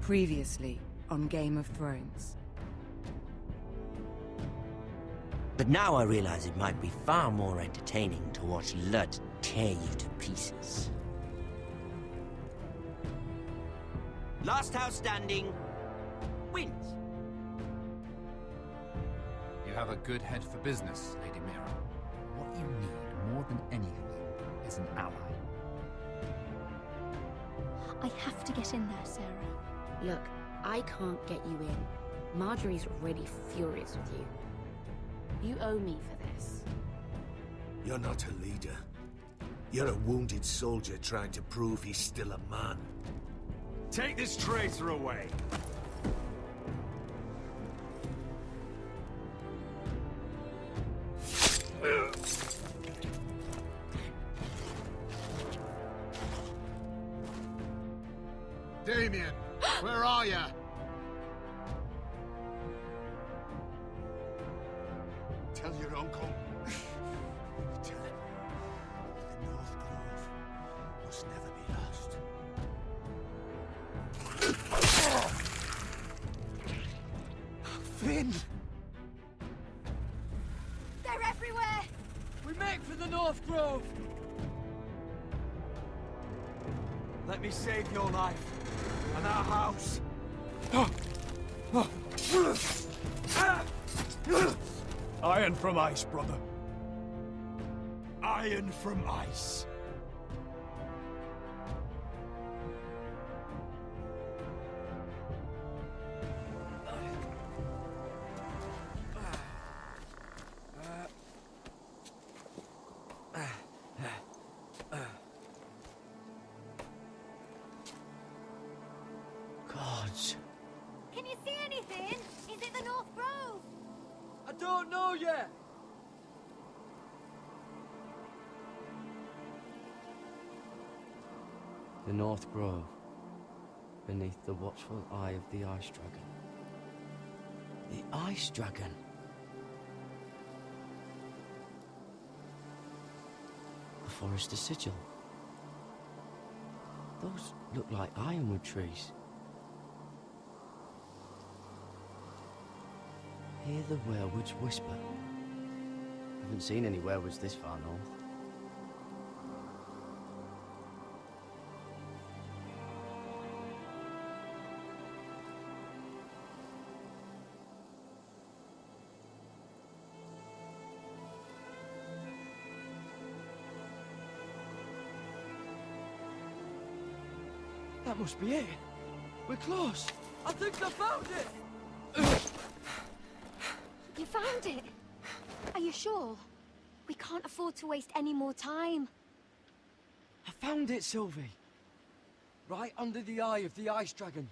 Previously on Game of Thrones. But now I realize it might be far more entertaining to watch Lud tear you to pieces. Last house standing wins. You have a good head for business, Lady Mira. What you need more than anything is an ally. I have to get in there, Sarah. Look, I can't get you in. Marjorie's already furious with you. You owe me for this. You're not a leader. You're a wounded soldier trying to prove he's still a man. Take this traitor away! Damien, where are you? Tell your uncle. Tell him the North Grove must never be lost. Finn! They're everywhere! We make for the North Grove! Let me save your life and our house. Iron from ice, brother. Iron from ice. Gods. Can you see anything? Is it the North Grove? I don't know yet! The North Grove, beneath the watchful eye of the Ice Dragon. The Ice Dragon. The Forester Sigil. Those look like ironwood trees. Hear the werewoods whisper. Haven't seen any werewoods this far north. That must be it. We're close. I think I found it! You found it? Are you sure? We can't afford to waste any more time. I found it, Sylvie. Right under the eye of the Ice Dragon.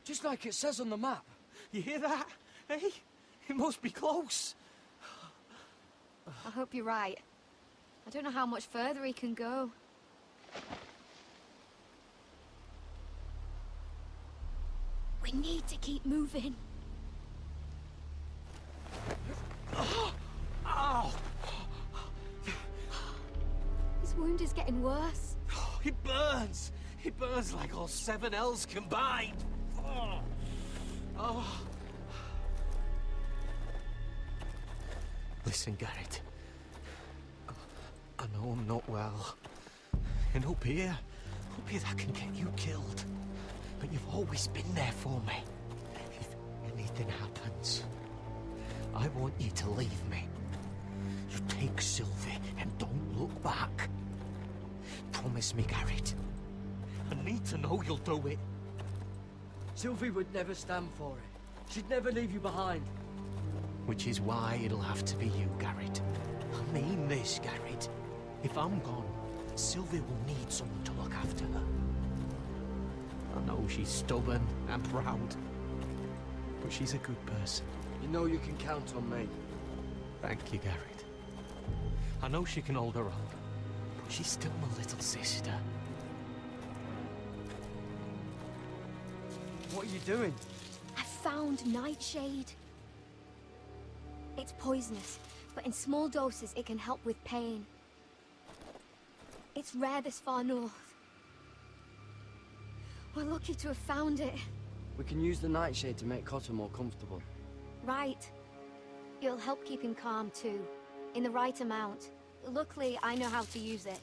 Just like it says on the map. You hear that? Hey? It must be close. I hope you're right. I don't know how much further he can go. We need to keep moving. Ow! His wound is getting worse. It burns! It burns like all 7 L's combined! Oh. Oh. Listen, Garrett. I know I'm not well. And up here that can get you killed. But you've always been there for me. If anything happens, I want you to leave me. You take Sylvie and don't look back. Promise me, Garrett. I need to know you'll do it. Sylvie would never stand for it. She'd never leave you behind. Which is why it'll have to be you, Garrett. I mean this, Garrett. If I'm gone, Sylvie will need someone to look after her. I know she's stubborn and proud, but she's a good person. You know you can count on me. Thank you, Garrett. I know she can hold her own, but she's still my little sister. What are you doing? I found Nightshade. It's poisonous, but in small doses it can help with pain. It's rare this far north. We're lucky to have found it. We can use the nightshade to make Cotter more comfortable. Right. It'll help keep him calm, too. In the right amount. Luckily, I know how to use it.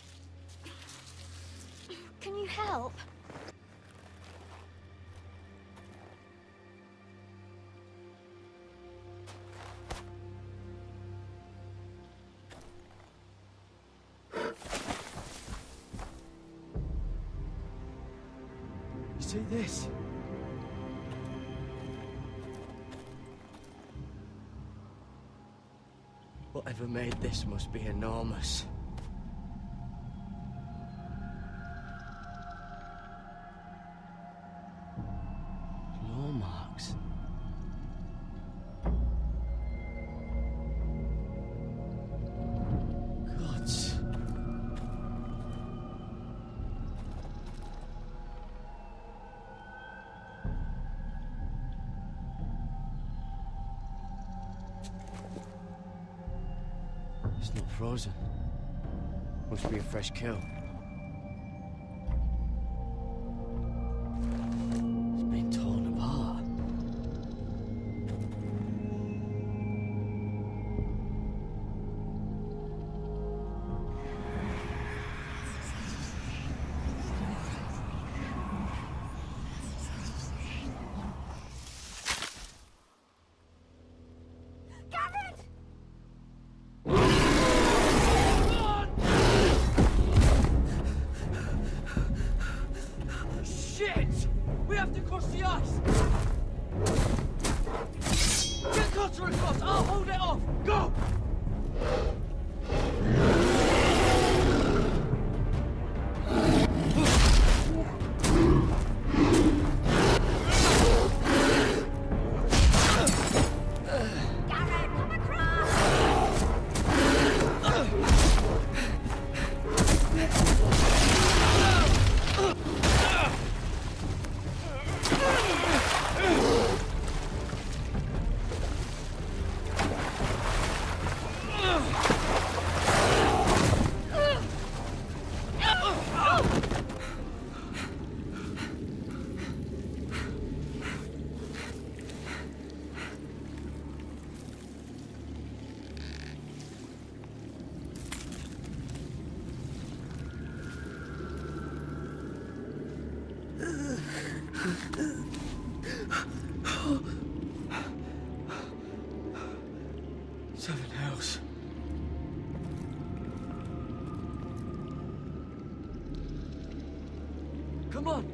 Can you help? You see this? Whatever made this must be enormous. Claw marks. Gods. It's not frozen. Must be a fresh kill. It's been torn apart. Shit! We have to cross the ice! Get Cotter across! I'll hold it off! Go! Garrett, come across! Seven hells. Come on!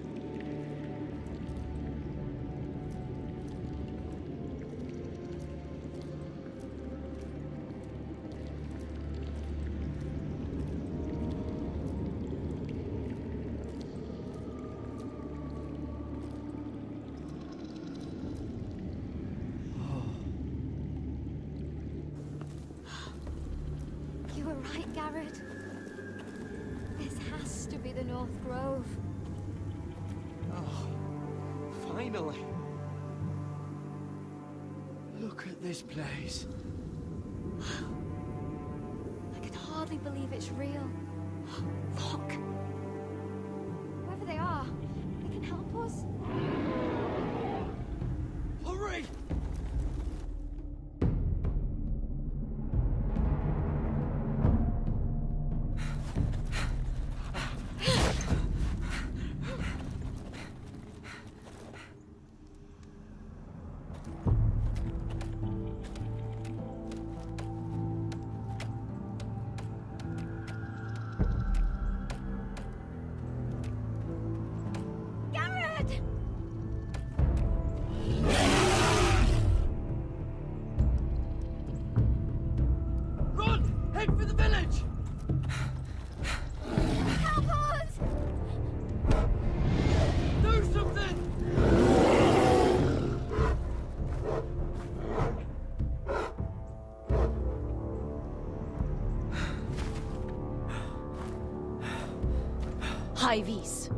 You were right, Garrett. This has to be the North Grove. Oh, finally! Look at this place. I can hardly believe it's real. Look! Whoever they are, they can help us. Hurry! Garrett! Run! Head for the village! Help us! Do something! High vis.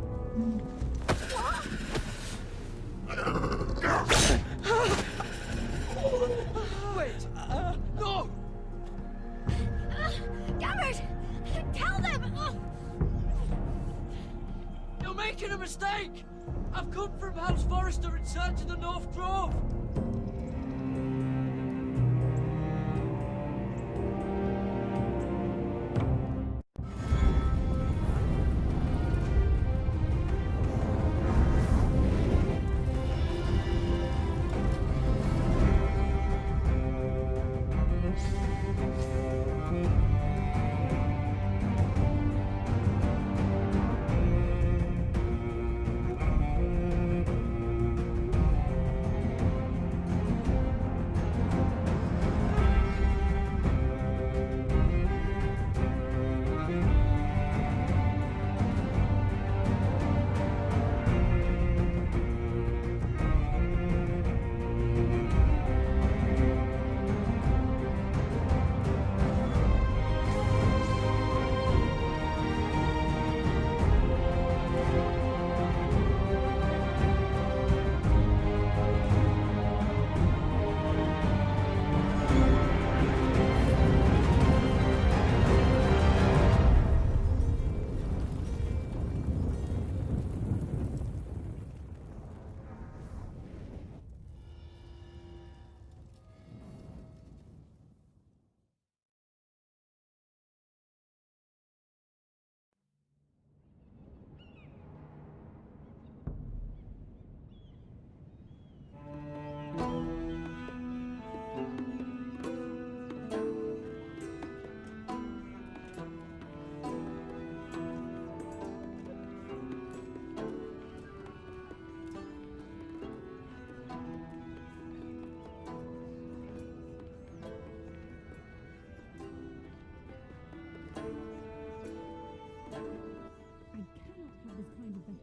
Wait! No! Garrett! Tell them! You'll make making a mistake! I've come from House Forrester in search of the North Grove!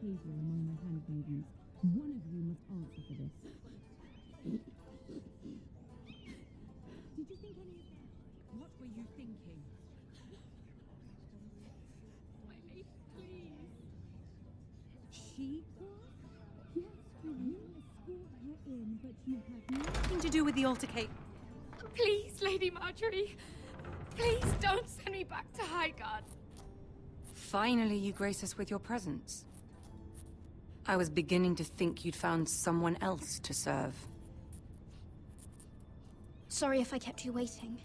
behavior among my handmaidens. One of you must answer for this. Did you think any of that? What were you thinking? My lady, please. She was? Yes, you escort her in, but you have nothing to do with the altercation. Please, Lady Marjorie. Please don't send me back to Highgarden. Finally, you grace us with your presence. I was beginning to think you'd found someone else to serve. Sorry if I kept you waiting.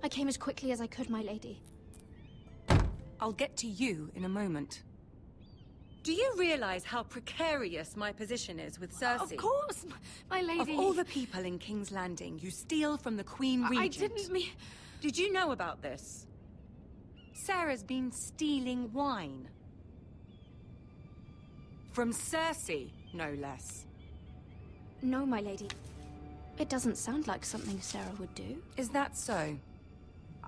I came as quickly as I could, my lady. I'll get to you in a moment. Do you realize how precarious my position is with Cersei? Of course, my lady. Of all the people in King's Landing, you steal from the Queen Regent. I didn't mean... Did you know about this? Sarah's been stealing wine. From Cersei, no less. No, my lady. It doesn't sound like something Sarah would do. Is that so?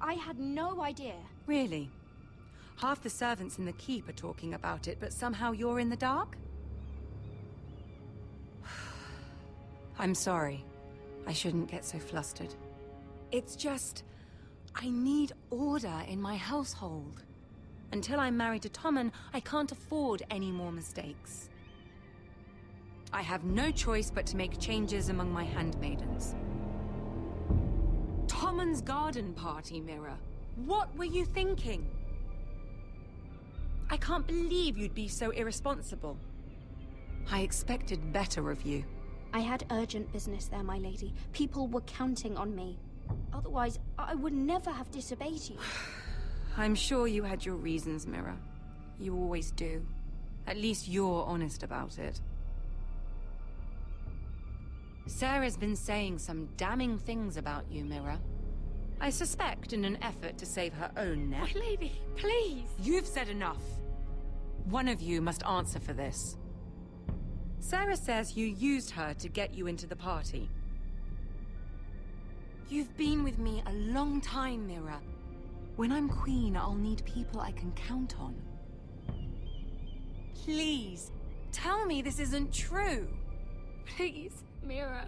I had no idea. Really? Half the servants in the keep are talking about it, but somehow you're in the dark? I'm sorry. I shouldn't get so flustered. It's just... I need order in my household. Until I'm married to Tommen, I can't afford any more mistakes. I have no choice but to make changes among my handmaidens. Tommen's garden party, Mira. What were you thinking? I can't believe you'd be so irresponsible. I expected better of you. I had urgent business there, my lady. People were counting on me. Otherwise, I would never have disobeyed you. I'm sure you had your reasons, Mira. You always do. At least you're honest about it. Sarah's been saying some damning things about you, Mira. I suspect in an effort to save her own neck. My lady, please! You've said enough. One of you must answer for this. Sarah says you used her to get you into the party. You've been with me a long time, Mira. When I'm queen, I'll need people I can count on. Please, tell me this isn't true. Please, Mira.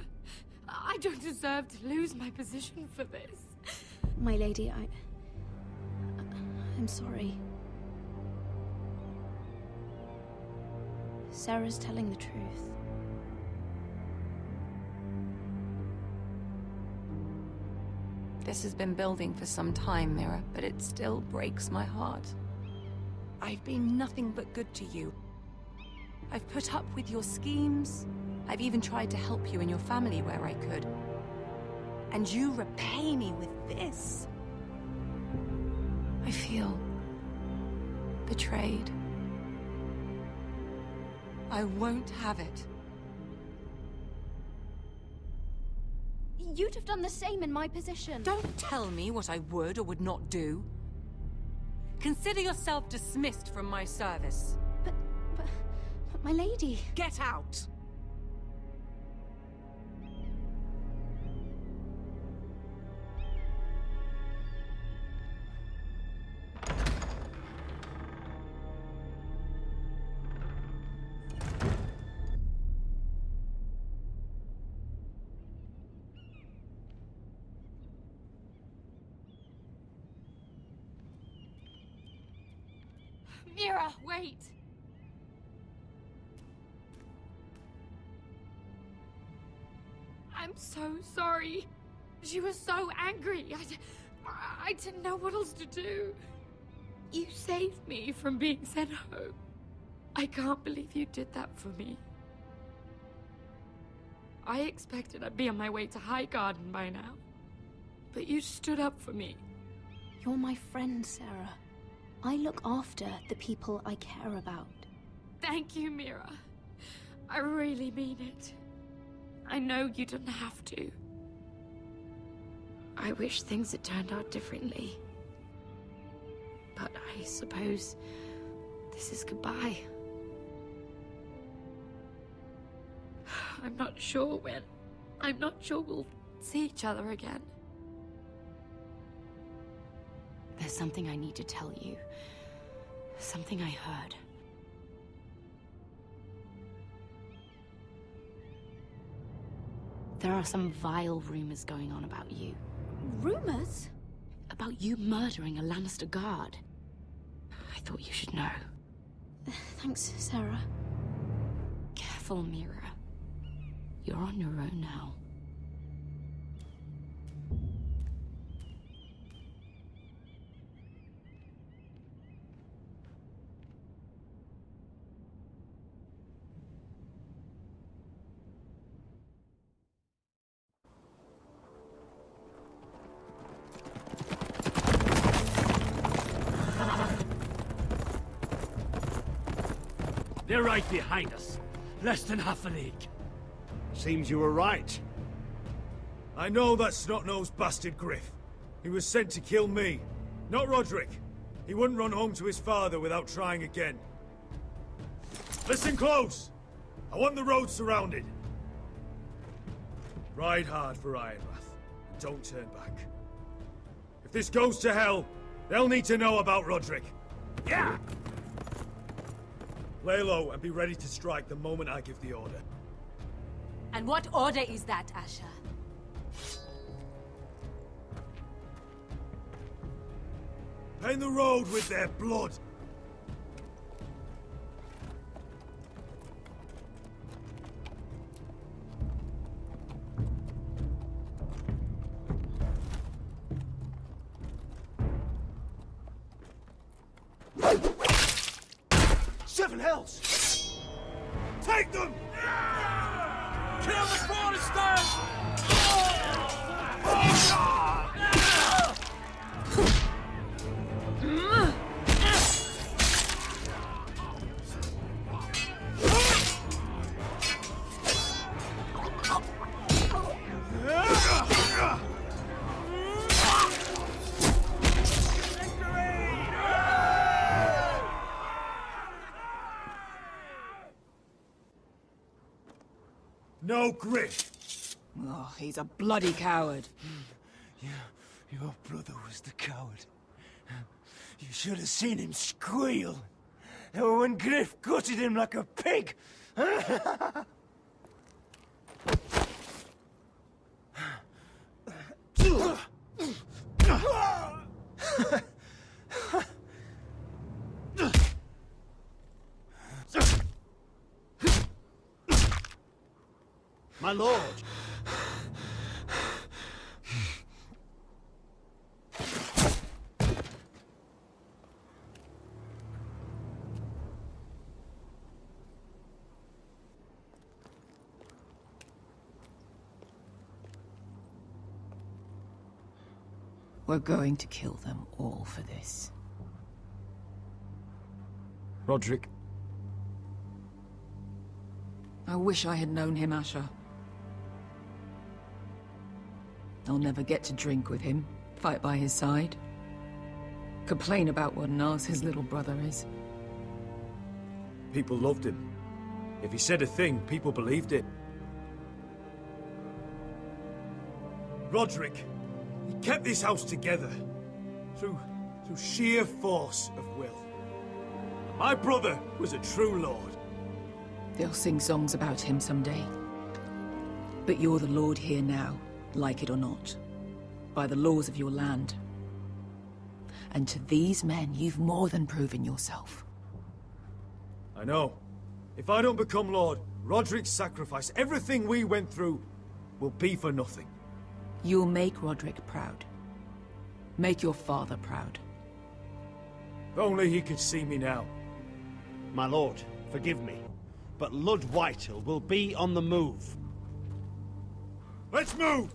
I don't deserve to lose my position for this. My lady, I'm sorry. Sarah's telling the truth. This has been building for some time, Mira, but it still breaks my heart. I've been nothing but good to you. I've put up with your schemes. I've even tried to help you and your family where I could. And you repay me with this. I feel betrayed. I won't have it. You'd have done the same in my position. Don't tell me what I would or would not do. Consider yourself dismissed from my service. But my lady... Get out! Mira, wait! I'm so sorry. She was so angry. I didn't know what else to do. You saved me from being sent home. I can't believe you did that for me. I expected I'd be on my way to High Garden by now. But you stood up for me. You're my friend, Sarah. I look after the people I care about. Thank you, Mira. I really mean it. I know you didn't have to. I wish things had turned out differently. But I suppose this is goodbye. I'm not sure when. I'm not sure we'll see each other again. There's something I need to tell you. Something I heard. There are some vile rumors going on about you. Rumors? About you murdering a Lannister guard. I thought you should know. Thanks, Sarah. Careful, Mira. You're on your own now. They're right behind us. Less than half a league. Seems you were right. I know that snot-nosed bastard Griff. He was sent to kill me, not Roderick. He wouldn't run home to his father without trying again. Listen close! I want the road surrounded. Ride hard for Ironrath, and don't turn back. If this goes to hell, they'll need to know about Roderick. Yeah! Lay low and be ready to strike the moment I give the order. And what order is that, Asher? Paint the road with their blood. Seven hells! Take them! Kill the Foresters! No Griff! Oh, he's a bloody coward. Your brother was the coward. You should have seen him squeal. When Griff gutted him like a pig. My lord! We're going to kill them all for this. Roderick. I wish I had known him, Asher. I'll never get to drink with him, fight by his side, complain about what an arse his little brother is. People loved him. If he said a thing, people believed it. Roderick, he kept this house together through sheer force of will. My brother was a true lord. They'll sing songs about him someday. But you're the lord here now, like it or not, by the laws of your land. And to these men, you've more than proven yourself. I know. If I don't become lord, Roderick's sacrifice, everything we went through, will be for nothing. You'll make Roderick proud. Make your father proud. If only he could see me now. My lord, forgive me, but Lud Whitehill will be on the move. Let's move!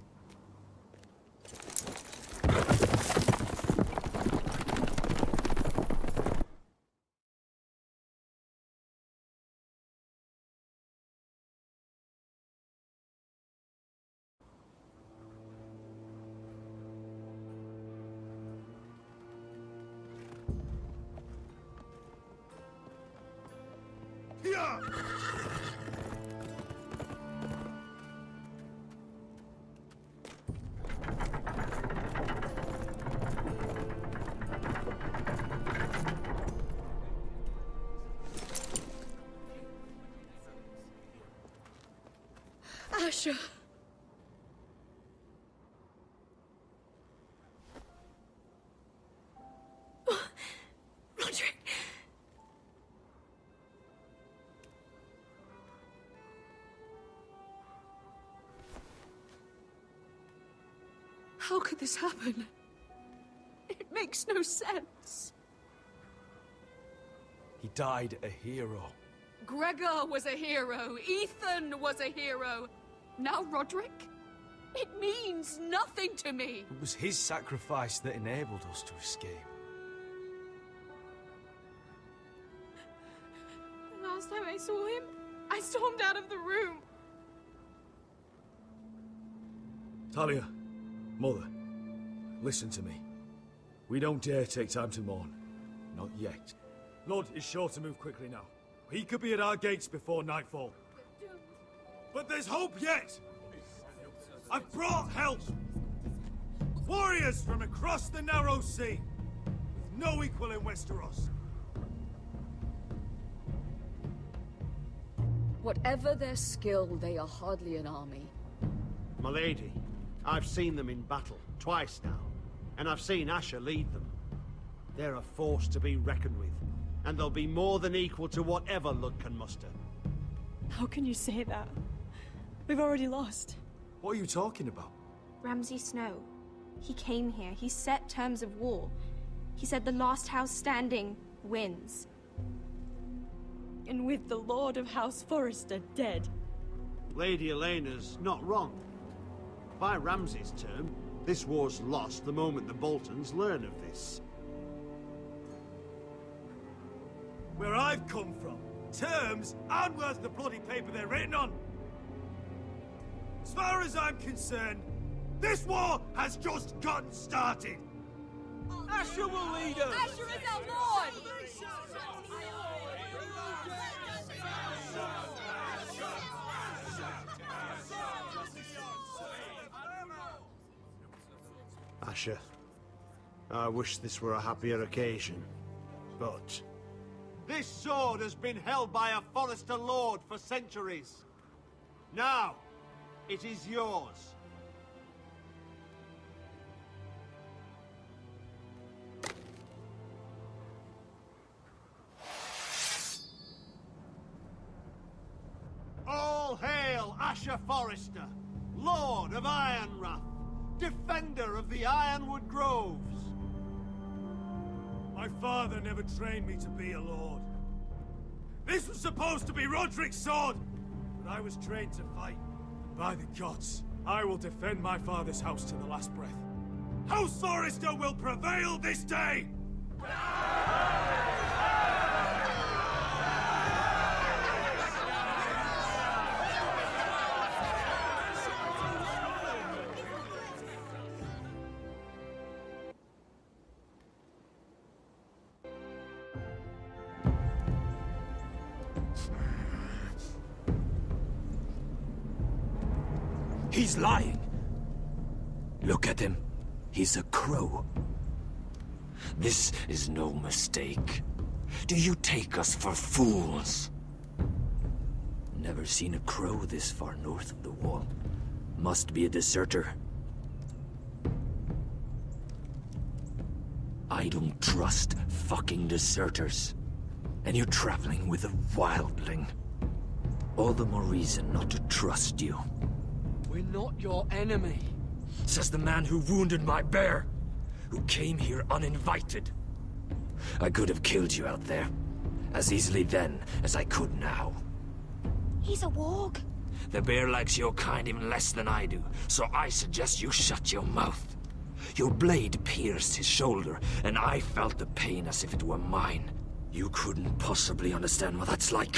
Asher. Roderick. How could this happen? It makes no sense. He died a hero. Gregor was a hero. Ethan was a hero. Now Roderick? It means nothing to me. It was his sacrifice that enabled us to escape. The last time I saw him, I stormed out of the room. Talia, Mother, listen to me. We don't dare take time to mourn. Not yet. Lord is sure to move quickly now. He could be at our gates before nightfall. But there's hope yet! I've brought help! Warriors from across the narrow sea, with no equal in Westeros. Whatever their skill, they are hardly an army. My lady, I've seen them in battle, twice now, and I've seen Asher lead them. They're a force to be reckoned with, and they'll be more than equal to whatever Lud can muster. How can you say that? We've already lost. What are you talking about? Ramsay Snow. He came here. He set terms of war. He said the last house standing wins. And with the Lord of House Forrester dead. Lady Elena's not wrong. By Ramsay's term, this war's lost the moment the Boltons learn of this. Where I've come from, terms aren't worth the bloody paper they're written on. As far as I'm concerned, this war has just gotten started. Asher will lead us! Asher is our lord! Asher, I wish this were a happier occasion, but... This sword has been held by a Forrester Lord for centuries. Now, it is yours. All hail Asher Forrester, Lord of Ironrath, defender of the Ironwood Groves. My father never trained me to be a lord. This was supposed to be Roderick's sword, but I was trained to fight. By the gods, I will defend my father's house to the last breath. House Forrester will prevail this day! He's lying. Look at him. He's a crow. This is no mistake. Do you take us for fools? Never seen a crow this far north of the wall. Must be a deserter. I don't trust fucking deserters. And you're traveling with a wildling. All the more reason not to trust you. We're not your enemy. Says the man who wounded my bear, who came here uninvited. I could have killed you out there, as easily then as I could now. He's a warg. The bear likes your kind even less than I do, so I suggest you shut your mouth. Your blade pierced his shoulder, and I felt the pain as if it were mine. You couldn't possibly understand what that's like.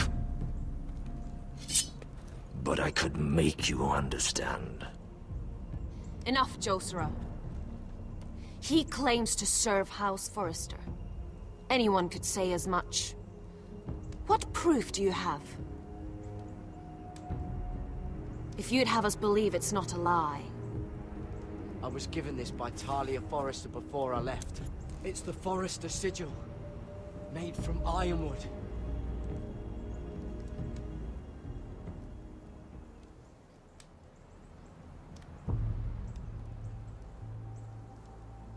But I could make you understand. Enough, Josera. He claims to serve House Forrester. Anyone could say as much. What proof do you have? If you'd have us believe it's not a lie. I was given this by Talia Forrester before I left. It's the Forrester sigil, made from ironwood.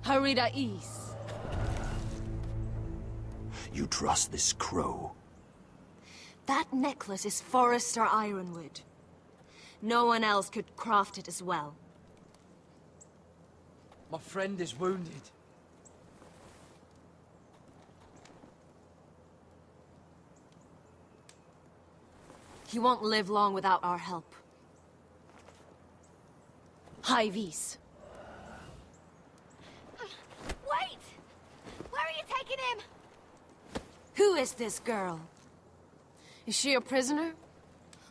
Harida East. You trust this crow? That necklace is Forrester ironwood. No one else could craft it as well. My friend is wounded. He won't live long without our help. High Vis. Wait! Where are you taking him? Who is this girl? Is she a prisoner?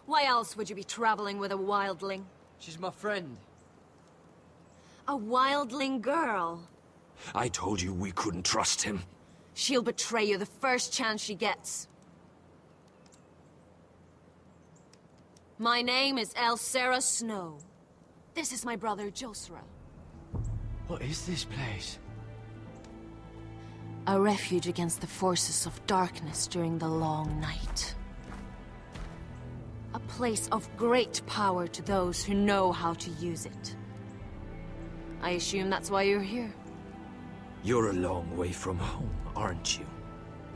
Why else would you be traveling with a wildling? She's my friend. A wildling girl? I told you we couldn't trust him. She'll betray you the first chance she gets. My name is Elsera Snow. This is my brother, Josera. What is this place? A refuge against the forces of darkness during the long night. A place of great power to those who know how to use it. I assume that's why you're here. You're a long way from home, aren't you?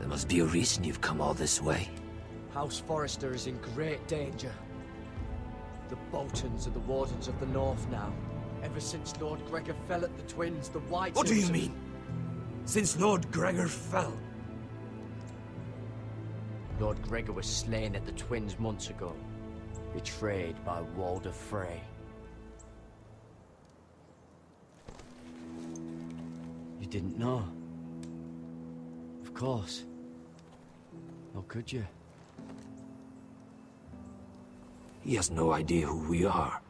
There must be a reason you've come all this way. House Forrester is in great danger. The Boltons are the Wardens of the North now. Ever since Lord Gregor fell at the Twins, the Whites... What do you mean? Since Lord Gregor fell? Lord Gregor was slain at the Twins months ago. Betrayed by Walder Frey. You didn't know? Of course. How could you? He has no idea who we are.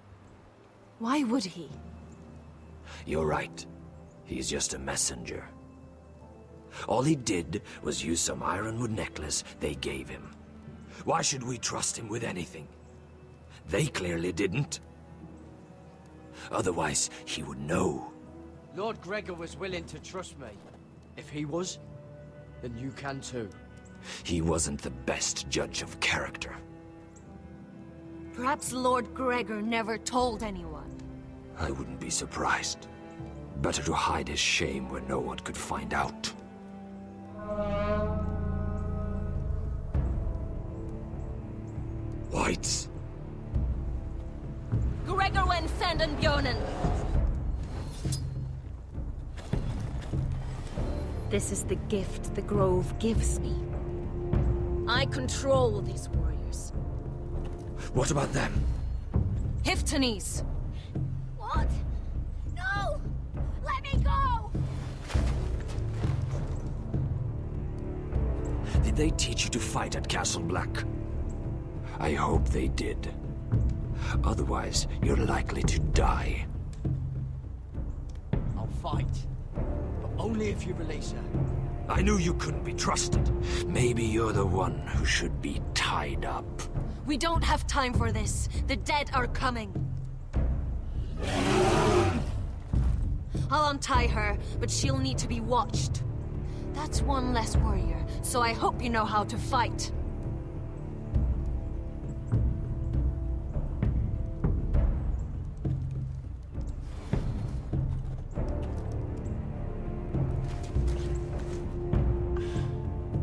Why would he? You're right. He's just a messenger. All he did was use some ironwood necklace they gave him. Why should we trust him with anything? They clearly didn't. Otherwise, he would know. Lord Gregor was willing to trust me. If he was, then you can too. He wasn't the best judge of character. Perhaps Lord Gregor never told anyone. I wouldn't be surprised. Better to hide his shame where no one could find out. Whites. Gregor went Sanden Björnen. This is the gift the Grove gives me. I control these warriors. What about them? Hiftanes. What? No! Let me go! Did they teach you to fight at Castle Black? I hope they did. Otherwise, you're likely to die. I'll fight. But only if you release her. I knew you couldn't be trusted. Maybe you're the one who should be tied up. We don't have time for this. The dead are coming. I'll untie her, but she'll need to be watched. That's one less warrior, so I hope you know how to fight.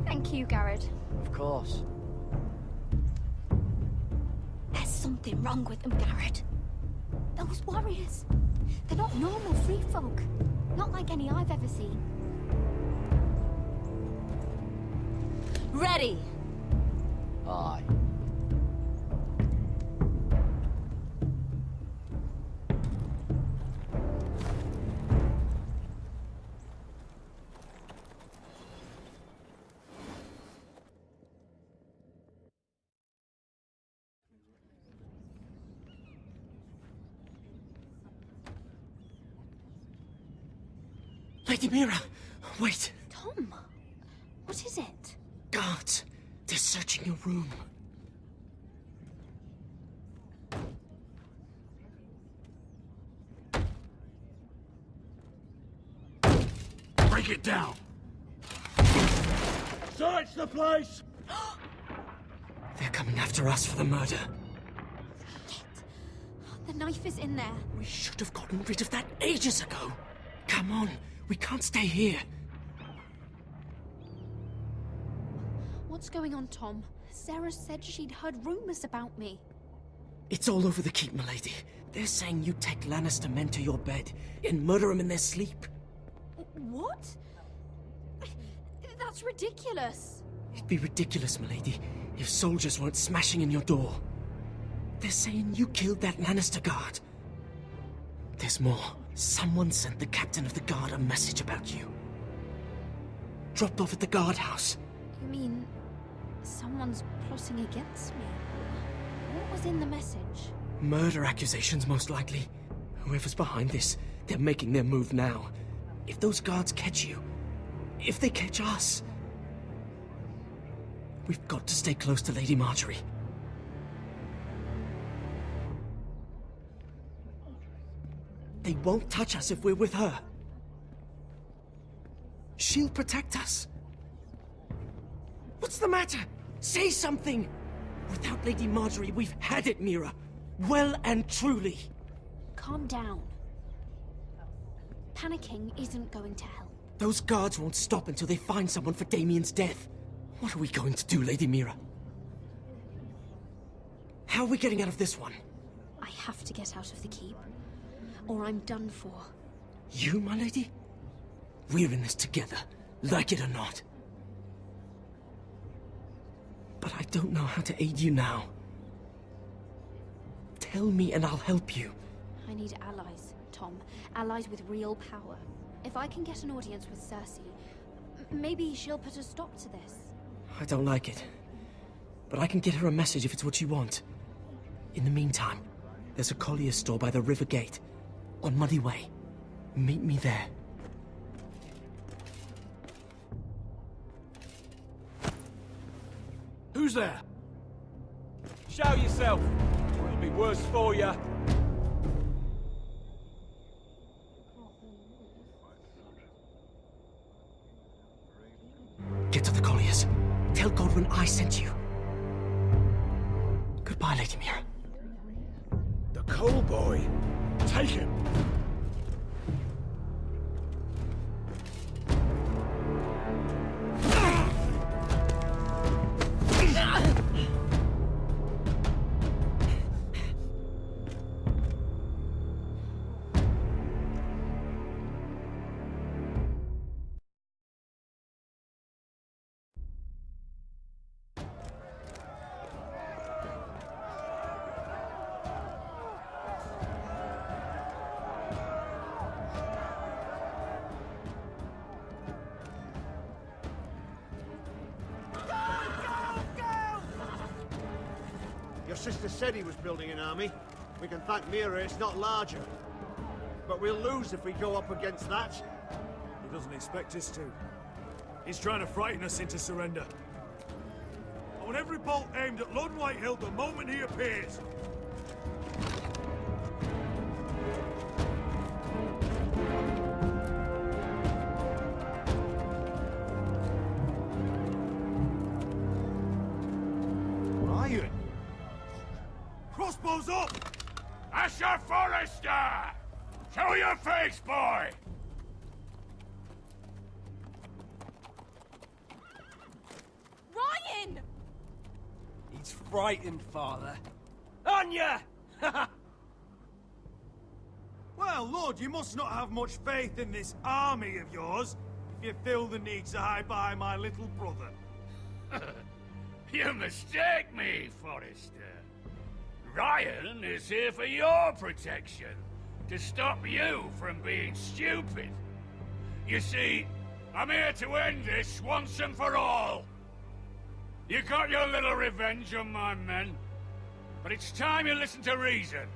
Thank you, Garrett. Of course. There's something wrong with them, Garrett. Those warriors. They're not normal free folk. Not like any I've ever seen. Ready! Aye. Lady Mira, wait. Tom, what is it? Guards, they're searching your room. Break it down! Search the place! They're coming after us for the murder. The knife is in there. We should have gotten rid of that ages ago. Come on, we can't stay here. What's going on, Tom? Sarah said she'd heard rumors about me. It's all over the keep, milady. They're saying you take Lannister men to your bed and murder them in their sleep. What? That's ridiculous. It'd be ridiculous, milady, if soldiers weren't smashing in your door. They're saying you killed that Lannister guard. There's more. Someone sent the captain of the guard a message about you. Dropped off at the guardhouse. You mean someone's plotting against me? What was in the message? Murder accusations, most likely. Whoever's behind this, they're making their move now. If those guards catch you, if they catch us, we've got to stay close to Lady Marjorie. They won't touch us if we're with her. She'll protect us. What's the matter? Say something! Without Lady Marjorie, we've had it, Mira. Well and truly. Calm down. Panicking isn't going to help. Those guards won't stop until they find someone for Damien's death. What are we going to do, Lady Mira? How are we getting out of this one? I have to get out of the keep, or I'm done for. You, my lady? We're in this together, like it or not. But I don't know how to aid you now. Tell me and I'll help you. I need allies, Tom. Allies with real power. If I can get an audience with Cersei, maybe she'll put a stop to this. I don't like it. But I can get her a message if it's what you want. In the meantime, there's a collier's store by the river gate. On Muddy Way. Meet me there. Who's there? Show yourself. It'll be worse for you. Get to the colliers. Tell Godwin I sent you. Goodbye, Lady Mira. The Coal Boy. Take him. Your sister said he was building an army. We can thank Mira it's not larger. But we'll lose if we go up against that. He doesn't expect us to. He's trying to frighten us into surrender. I want every bolt aimed at Lord Whitehill the moment he appears. Ryan! Crossbows up! Asher Forrester! Show your face, boy! Ryan! He's frightened, Father. Anya! Well, Lord, you must not have much faith in this army of yours, if you feel the need to hide behind my little brother. You mistake me, Forrester. Ryan is here for your protection, to stop you from being stupid. You see, I'm here to end this once and for all. You got your little revenge on my men, but it's time you listen to reason.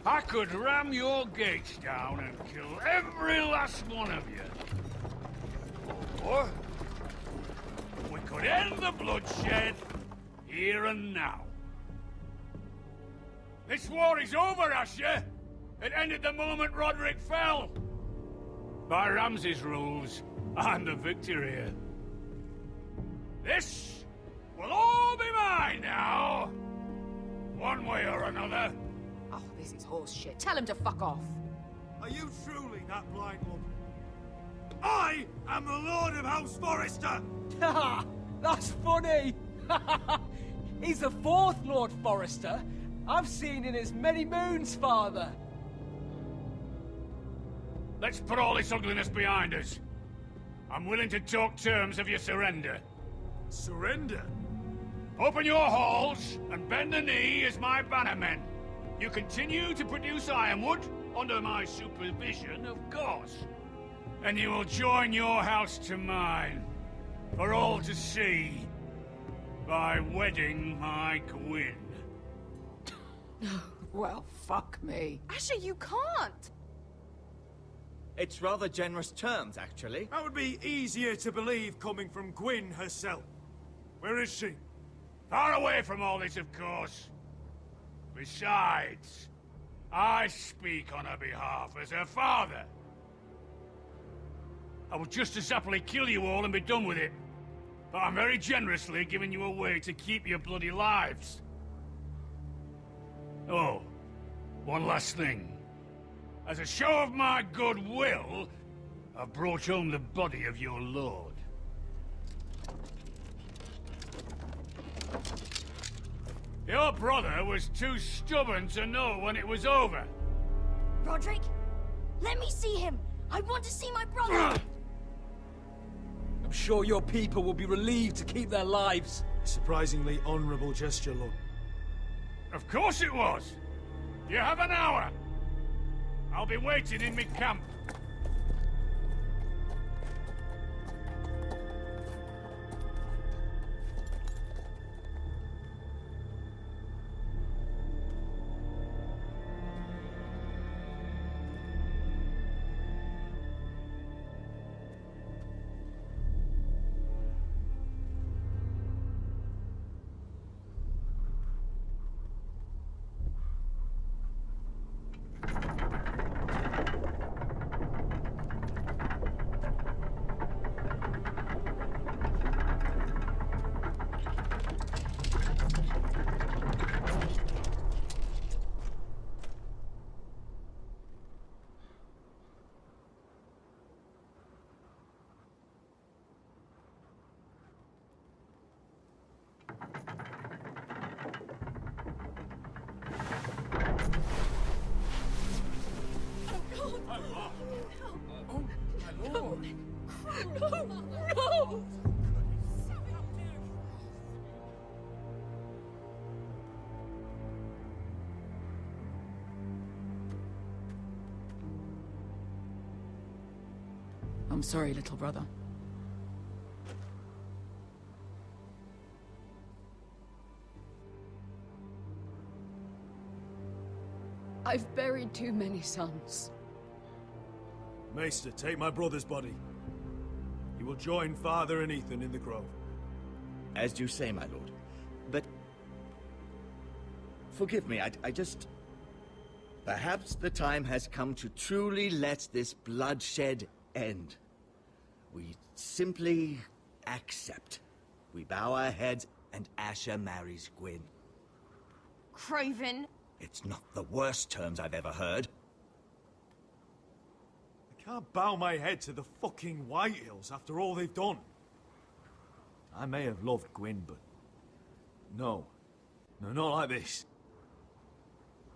I could ram your gates down and kill every last one of you. Or we could end the bloodshed here and now. This war is over, Asher. It ended the moment Roderick fell. By Ramsay's rules, I'm the victor here. This will all be mine now. One way or another. Oh, this is horse shit. Tell him to fuck off. Are you truly that blind, Lord? I am the Lord of House Forrester! Ha! That's funny! He's the fourth Lord Forrester I've seen in as many moons, Father. Let's put all this ugliness behind us. I'm willing to talk terms of your surrender. Surrender? Open your halls and bend the knee as my bannermen. You continue to produce ironwood, under my supervision, of course. And you will join your house to mine, for all to see, by wedding my Gwyn. Well, fuck me. Asher, you can't! It's rather generous terms, actually. That would be easier to believe coming from Gwyn herself. Where is she? Far away from all this, of course. Besides, I speak on her behalf as her father. I would just as happily kill you all and be done with it. But I'm very generously giving you a way to keep your bloody lives. Oh, one last thing. As a show of my goodwill, I've brought home the body of your lord. Your brother was too stubborn to know when it was over. Roderick, let me see him. I want to see my brother. I'm sure your people will be relieved to keep their lives. A surprisingly honorable gesture, Lord. Of course it was. You have an hour. I'll be waiting in my camp. No! I'm sorry, little brother. I've buried too many sons. Maester, take my brother's body. He will join Father and Ethan in the grove. As you say, my lord. But... forgive me, I just... Perhaps the time has come to truly let this bloodshed end. We simply accept. We bow our heads and Asher marries Gwyn. Craven! It's not the worst terms I've ever heard. I can't bow my head to the fucking Whitehills after all they've done. I may have loved Gwyn, but... No. No, not like this.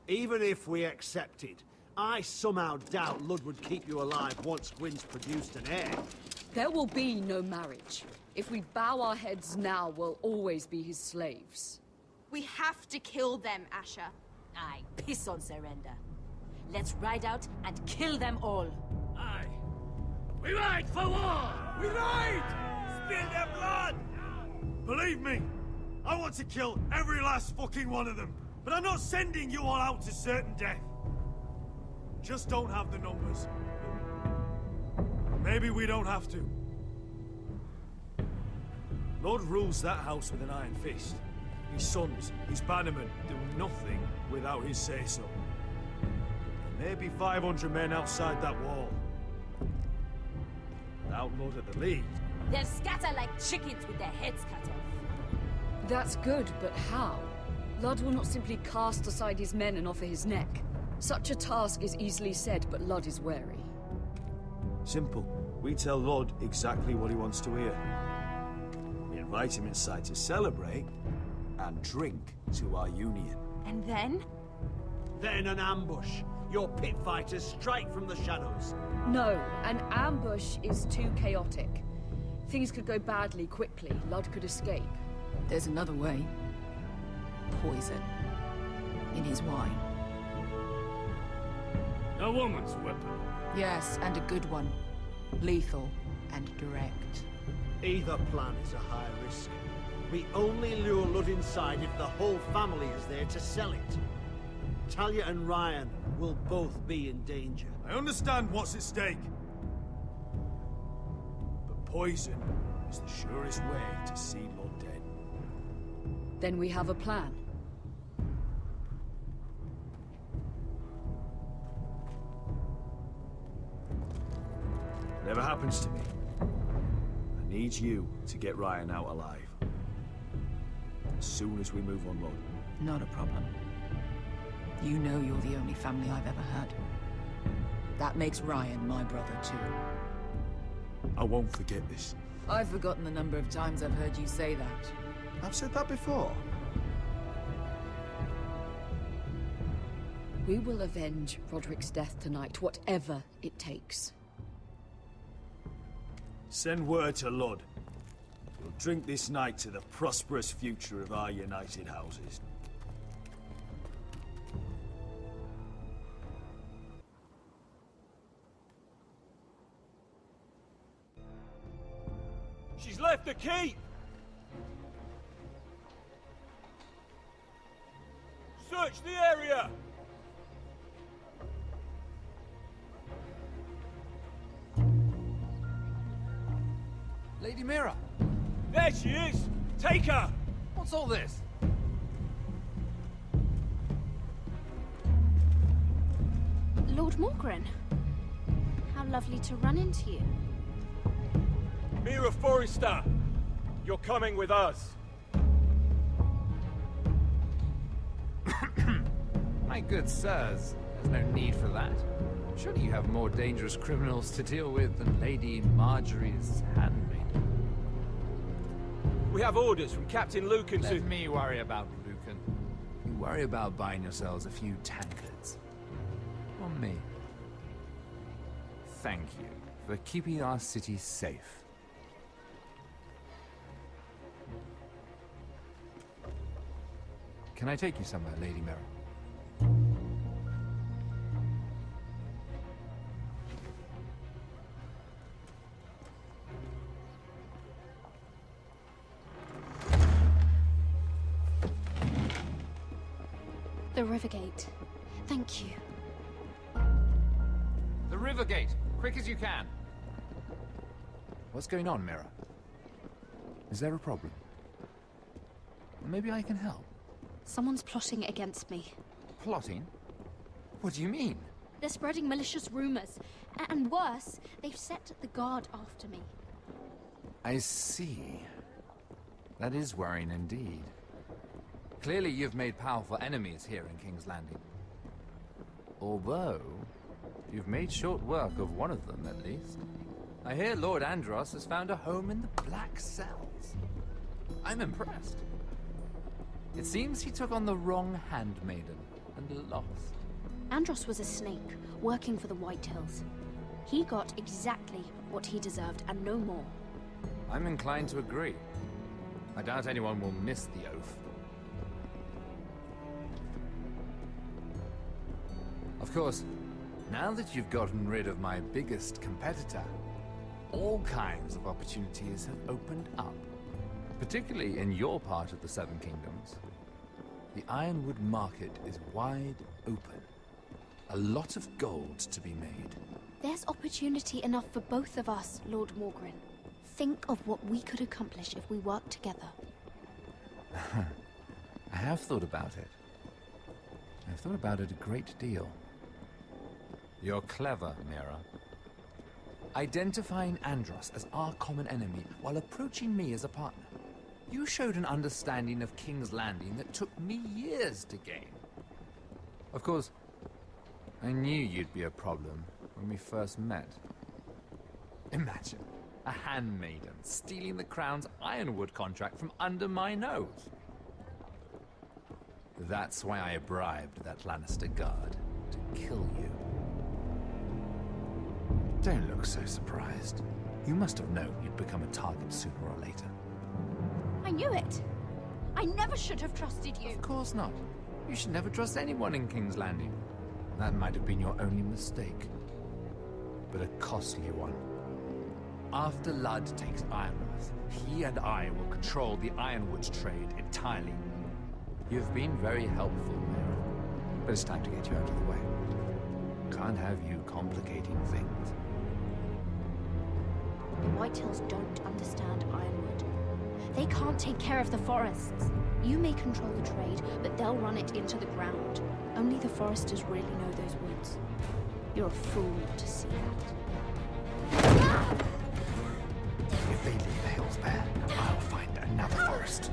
Even if we accepted, I somehow doubt Lud would keep you alive once Gwyn's produced an heir. There will be no marriage. If we bow our heads now, we'll always be his slaves. We have to kill them, Asher. Aye, piss on surrender. Let's ride out and kill them all. Aye. We ride for war! We ride! Spill their blood! Believe me, I want to kill every last fucking one of them. But I'm not sending you all out to certain death. Just don't have the numbers. Maybe we don't have to. Lord rules that house with an iron fist. His sons, his bannermen, do nothing without his say-so. Maybe 500 men outside that wall. Without Lord at the lead. They'll scatter like chickens with their heads cut off. That's good, but how? Lud will not simply cast aside his men and offer his neck. Such a task is easily said, but Lud is wary. Simple. We tell Lord exactly what he wants to hear. We invite him inside to celebrate and drink to our union. And then? Then an ambush. Your pit fighters strike from the shadows. No, an ambush is too chaotic. Things could go badly quickly. Lud could escape. There's another way. Poison. In his wine. A woman's weapon. Yes, and a good one. Lethal and direct. Either plan is a high risk. We only lure Lud inside if the whole family is there to sell it. Talia and Ryan will both be in danger. I understand what's at stake. But poison is the surest way to see Lord dead. Then we have a plan. Whatever happens to me, I need you to get Ryan out alive. As soon as we move on, Lord. Not a problem. You know you're the only family I've ever had. That makes Ryan my brother too. I won't forget this. I've forgotten the number of times I've heard you say that. I've said that before. We will avenge Roderick's death tonight, whatever it takes. Send word to Lud. We'll drink this night to the prosperous future of our united houses. She's left the keep! Search the area! Lady Mira! There she is! Take her! What's all this? Lord Morgren. How lovely to run into you. Mira Forrester! You're coming with us. My good sirs, there's no need for that. Surely you have more dangerous criminals to deal with than Lady Marjorie's handmaid. We have orders from Captain Lucan to... Let me worry about Lucan. You worry about buying yourselves a few tankards. On me. Thank you for keeping our city safe. Can I take you somewhere, Lady Mira? The Rivergate. Thank you. The Rivergate! Quick as you can! What's going on, Mira? Is there a problem? Maybe I can help. Someone's plotting against me. Plotting? What do you mean? They're spreading malicious rumors. And worse, they've set the guard after me. I see. That is worrying indeed. Clearly you've made powerful enemies here in King's Landing. Although, you've made short work of one of them, at least. I hear Lord Andros has found a home in the Black Cells. I'm impressed. It seems he took on the wrong handmaiden and lost. Andros was a snake, working for the Whitehills. He got exactly what he deserved, and no more. I'm inclined to agree. I doubt anyone will miss the oath. Of course, now that you've gotten rid of my biggest competitor, all kinds of opportunities have opened up. Particularly in your part of the Seven Kingdoms. The Ironwood market is wide open. A lot of gold to be made. There's opportunity enough for both of us, Lord Morgren. Think of what we could accomplish if we worked together. I have thought about it. I've thought about it a great deal. You're clever, Mira. Identifying Andros as our common enemy while approaching me as a partner. You showed an understanding of King's Landing that took me years to gain. Of course, I knew you'd be a problem when we first met. Imagine a handmaiden stealing the Crown's Ironwood contract from under my nose. That's why I bribed that Lannister guard to kill you. Don't look so surprised. You must have known you'd become a target sooner or later. I knew it! I never should have trusted you! Of course not. You should never trust anyone in King's Landing. That might have been your only mistake. But a costly one. After Ludd takes Ironworth, he and I will control the Ironwood trade entirely. You've been very helpful, Mira. But it's time to get you out of the way. Can't have you complicating things. The Whitehills don't understand Ironwood. They can't take care of the forests. You may control the trade, but they'll run it into the ground. Only the foresters really know those woods. You're a fool not to see that. If they leave the hills bare, I'll find another forest.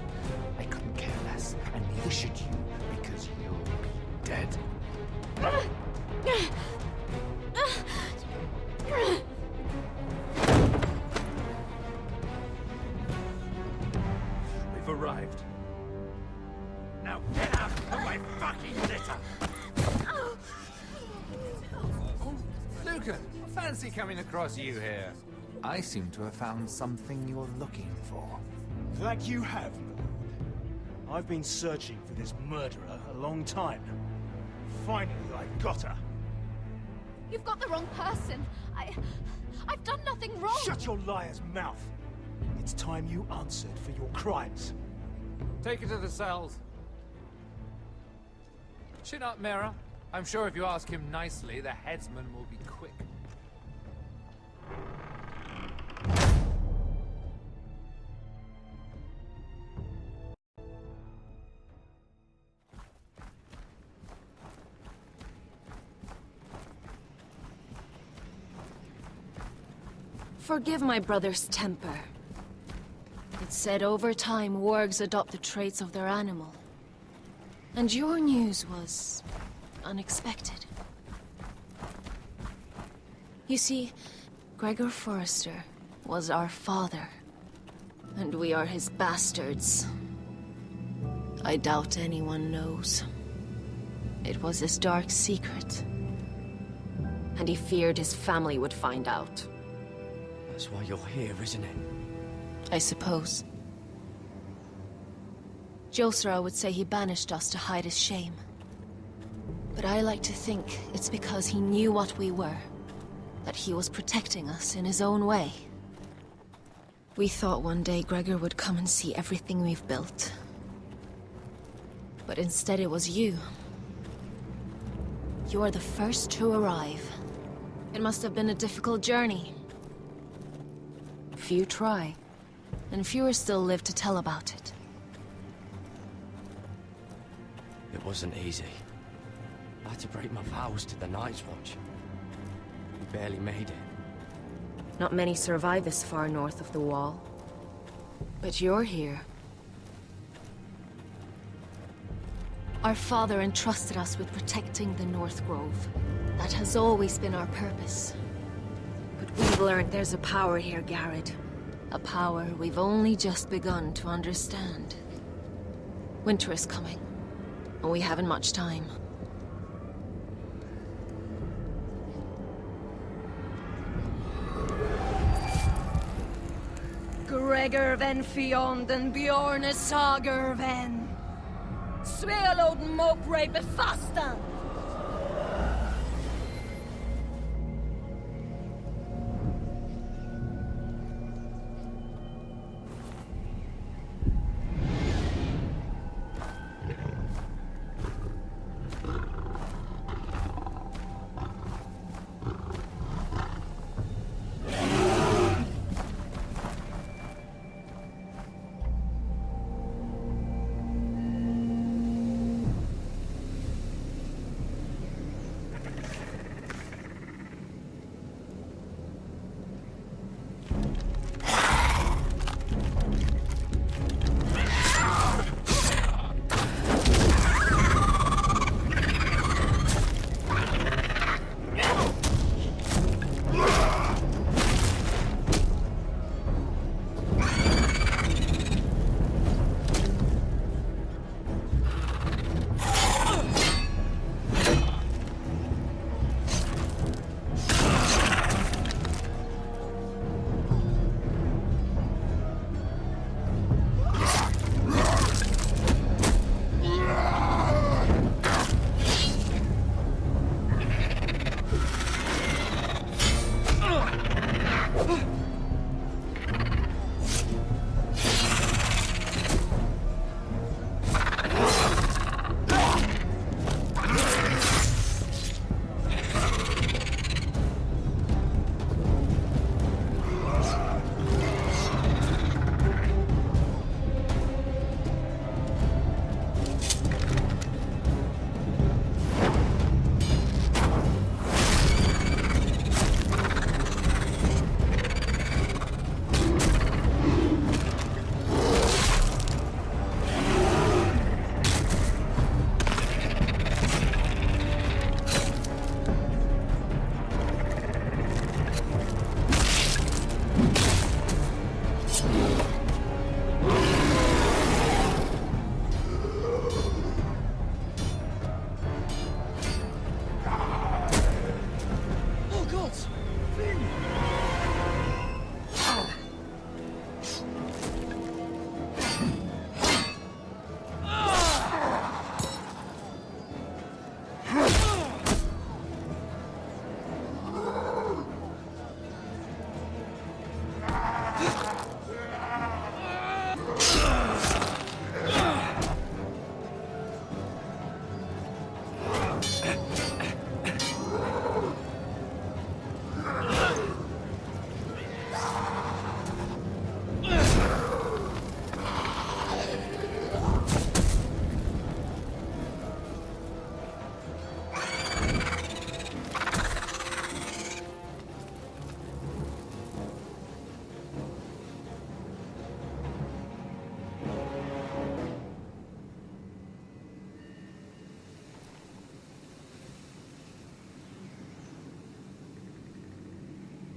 I couldn't care less, and neither should you, because you'll be dead. We've arrived. Now get out of my fucking litter! Oh, Lucan, fancy coming across you here. I seem to have found something you're looking for. That you have, Lord. I've been searching for this murderer a long time. Finally, I got her. You've got the wrong person. I've done nothing wrong. Shut your liar's mouth. It's time you answered for your crimes. Take her to the cells. Chin up, Mira. I'm sure if you ask him nicely, the headsman will be quick. Forgive my brother's temper. It's said over time, wargs adopt the traits of their animal. And your news was unexpected. You see, Gregor Forrester was our father, and we are his bastards. I doubt anyone knows. It was his dark secret, and he feared his family would find out. That's why you're here, isn't it? I suppose. Josra would say he banished us to hide his shame. But I like to think it's because he knew what we were. That he was protecting us in his own way. We thought one day Gregor would come and see everything we've built. But instead it was you. You're the first to arrive. It must have been a difficult journey. Few try, and fewer still live to tell about it. It wasn't easy. I had to break my vows to the Night's Watch. We barely made it. Not many survive this far north of the Wall. But you're here. Our father entrusted us with protecting the North Grove. That has always been our purpose. But we've learned there's a power here, Garrett. A power we've only just begun to understand. Winter is coming, and we haven't much time. Gregor ven Fionden Bjorne Sager ven. Svealoden Mopre befastan.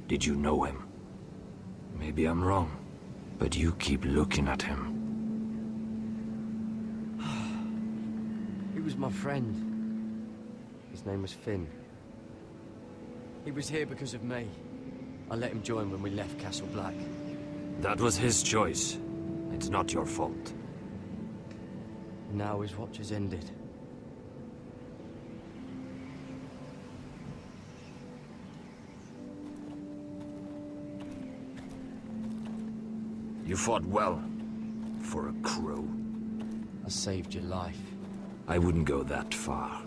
Did you know him? Maybe I'm wrong, but you keep looking at him. He was my friend. His name was Finn. He was here because of me. I let him join when we left Castle Black. That was his choice. It's not your fault. Now his watch has ended. You fought well, for a crow. I saved your life. I wouldn't go that far.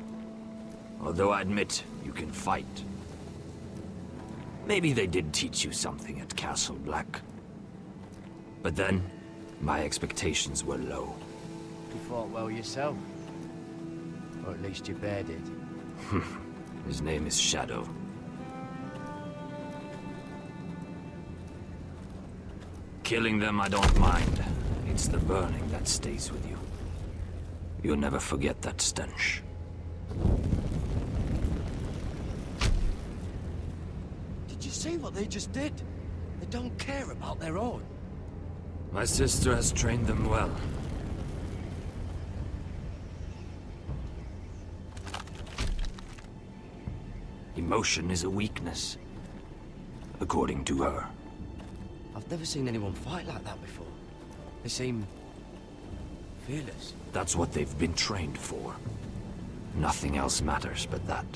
Although I admit, you can fight. Maybe they did teach you something at Castle Black. But then, my expectations were low. You fought well yourself. Or at least your bear did. His name is Shadow. Killing them I don't mind. It's the burning that stays with you. You'll never forget that stench. Did you see what they just did? They don't care about their own. My sister has trained them well. Emotion is a weakness, according to her. I've never seen anyone fight like that before. They seem... fearless. That's what they've been trained for. Nothing else matters but that.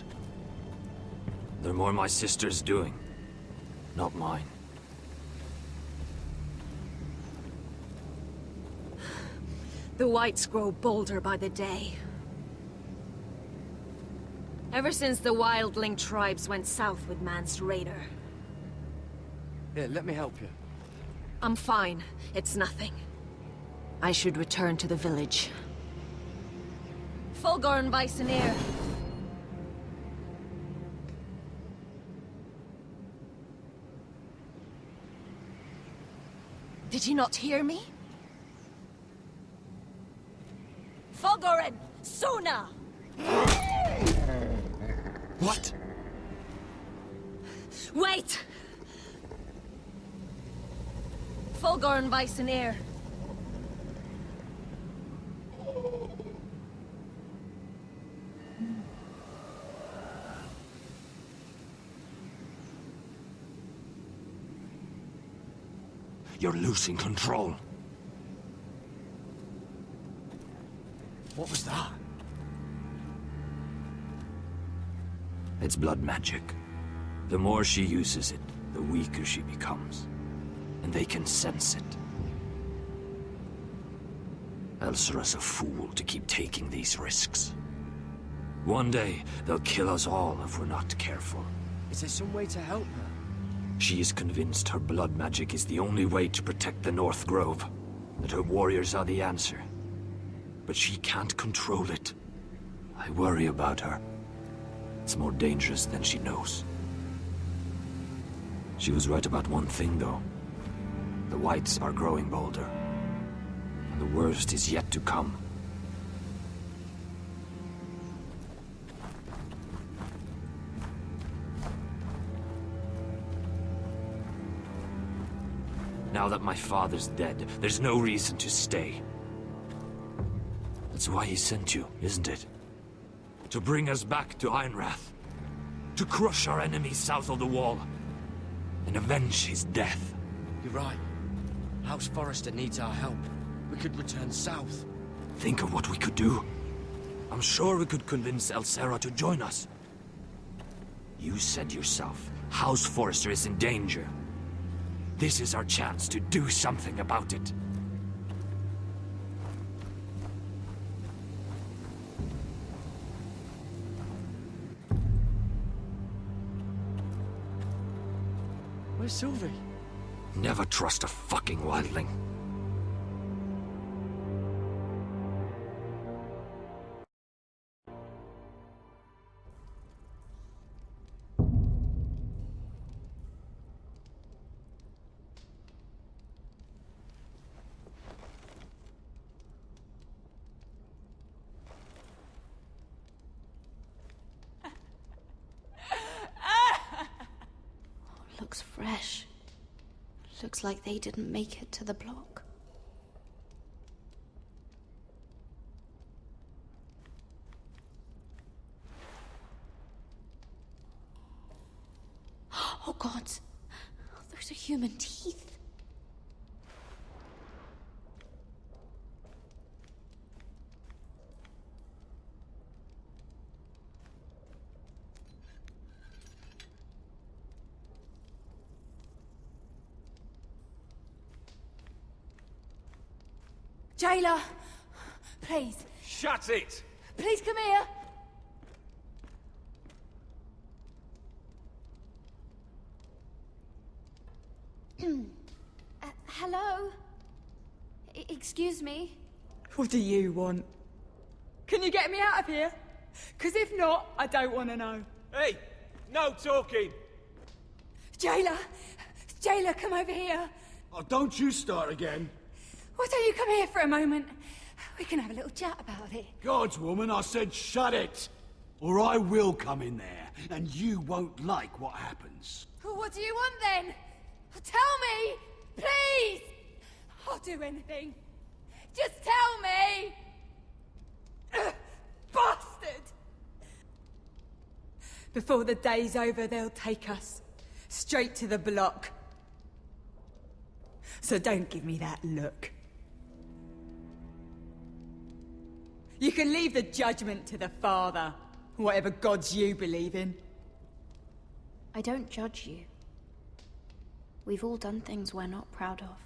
They're more my sister's doing, not mine. The whites grow bolder by the day. Ever since the wildling tribes went south with Mance Raider. Here, let me help you. I'm fine. It's nothing. I should return to the village. Fulgorn Bisoneer. Did you not hear me? Fulgorn! Sona! What? Wait! Fulgorn Bisoneer. You're losing control. What was that? It's blood magic. The more she uses it, the weaker she becomes. And they can sense it. Elsera's a fool to keep taking these risks. One day, they'll kill us all if we're not careful. Is there some way to help her? She is convinced her blood magic is the only way to protect the North Grove. That her warriors are the answer. But she can't control it. I worry about her. It's more dangerous than she knows. She was right about one thing, though. The whites are growing bolder. And the worst is yet to come. Now that my father's dead, there's no reason to stay. That's why he sent you, isn't it? To bring us back to Ironrath. To crush our enemies south of the wall. And avenge his death. You're right. House Forrester needs our help. We could return south. Think of what we could do. I'm sure we could convince Elsera to join us. You said yourself, House Forrester is in danger. This is our chance to do something about it. Where's Sylvie? Never trust a fucking wildling. Looks fresh. Looks like they didn't make it to the block. Oh God, those are human teeth. Jailer! Please. Shut it! Please come here! Hello? Excuse me? What do you want? Can you get me out of here? Because if not, I don't want to know. Hey! No talking! Jailer! Jailer, come over here! Oh, don't you start again. Why don't you come here for a moment? We can have a little chat about it. Gods, woman, I said shut it! Or I will come in there, and you won't like what happens. Well, what do you want then? Tell me! Please! I'll do anything. Just tell me! Bastard! Before the day's over, they'll take us straight to the block. So don't give me that look. You can leave the judgment to the Father, whatever gods you believe in. I don't judge you. We've all done things we're not proud of.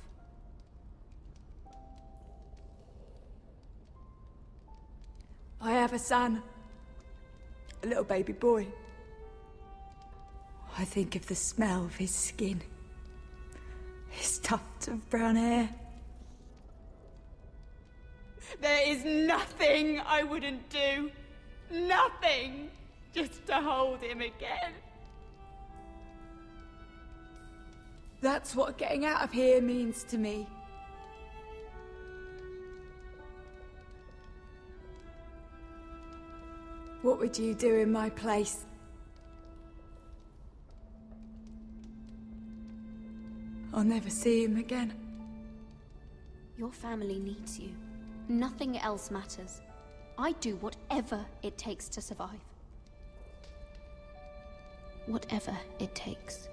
I have a son. A little baby boy. I think of the smell of his skin. His tufts of brown hair. There is nothing I wouldn't do. Nothing! Just to hold him again. That's what getting out of here means to me. What would you do in my place? I'll never see him again. Your family needs you. Nothing else matters. I'd do whatever it takes to survive. Whatever it takes.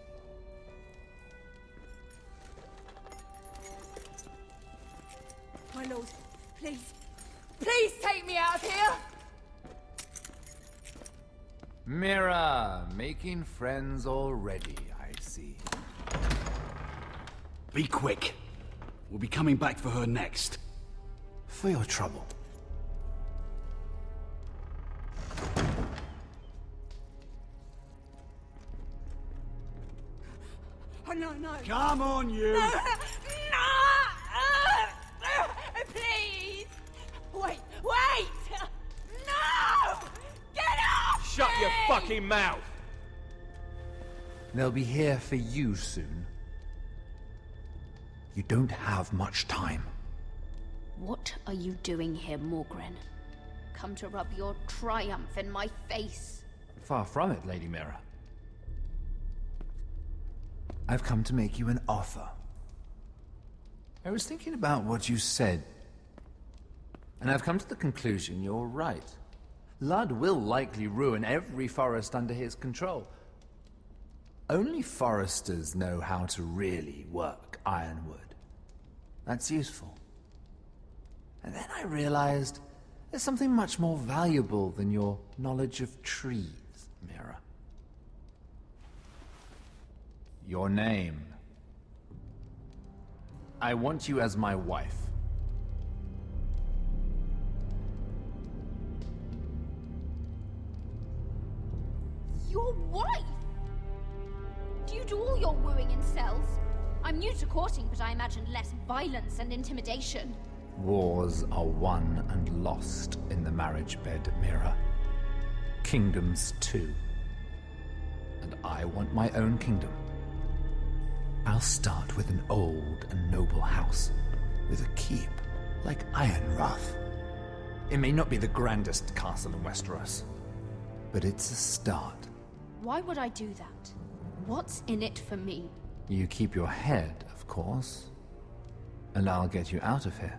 My lord, please. Please take me out of here! Mira, making friends already, I see. Be quick. We'll be coming back for her next. For your trouble. Oh, no, no. Come on, you! No! Please! Wait! Wait! No! Get off! Shut your fucking mouth! They'll be here for you soon. You don't have much time. What are you doing here, Morgren? Come to rub your triumph in my face? Far from it, Lady Mira. I've come to make you an offer. I was thinking about what you said, and I've come to the conclusion you're right. Ludd will likely ruin every forest under his control. Only foresters know how to really work ironwood. That's useful. And then I realized there's something much more valuable than your knowledge of trees, Mira. Your name. I want you as my wife. Your wife? Do you do all your wooing in cells? I'm new to courting, but I imagine less violence and intimidation. Wars are won and lost in the marriage bed, Mira. Kingdoms too. And I want my own kingdom. I'll start with an old and noble house, with a keep, like Ironrath. It may not be the grandest castle in Westeros, but it's a start. Why would I do that? What's in it for me? You keep your head, of course, and I'll get you out of here.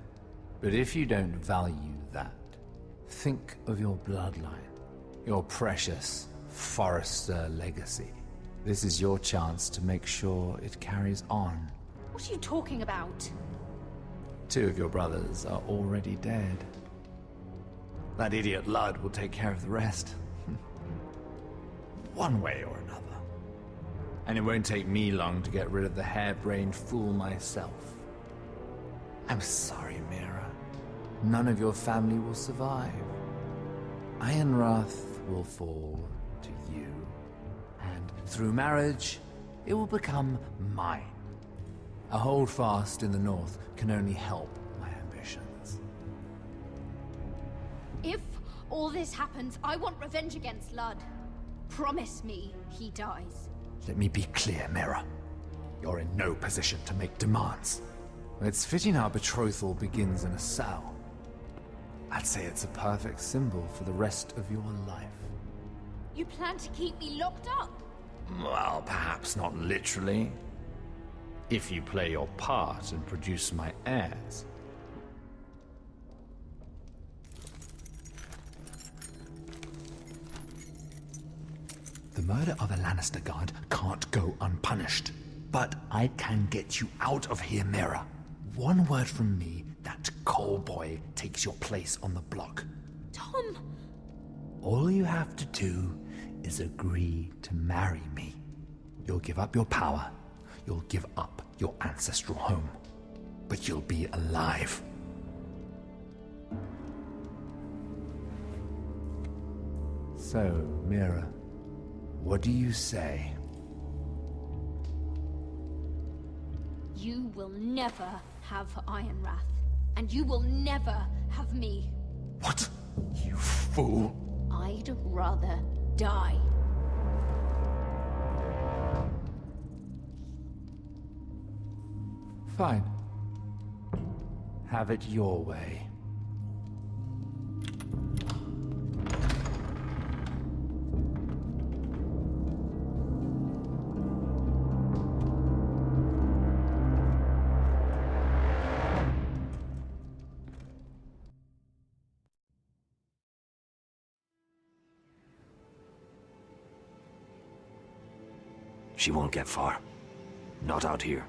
But if you don't value that, think of your bloodline, your precious Forrester legacy. This is your chance to make sure it carries on. What are you talking about? 2 of your brothers are already dead. That idiot Ludd will take care of the rest. One way or another. And it won't take me long to get rid of the harebrained fool myself. I'm sorry, Mira. None of your family will survive. Ironrath will fall to you. And through marriage, it will become mine. A holdfast in the north can only help my ambitions. If all this happens, I want revenge against Lud. Promise me he dies. Let me be clear, Mira. You're in no position to make demands. It's fitting our betrothal begins in a cell. I'd say it's a perfect symbol for the rest of your life. You plan to keep me locked up? Well, perhaps not literally. If you play your part and produce my heirs. The murder of a Lannister guard can't go unpunished. But I can get you out of here, Mira. One word from me, that coal boy takes your place on the block. Tom! All you have to do is agree to marry me. You'll give up your power. You'll give up your ancestral home. But you'll be alive. So, Mira, what do you say? You will never have Iron Wrath. And you will never have me. What? You fool! I'd rather die. Fine. Have it your way. She won't get far. Not out here.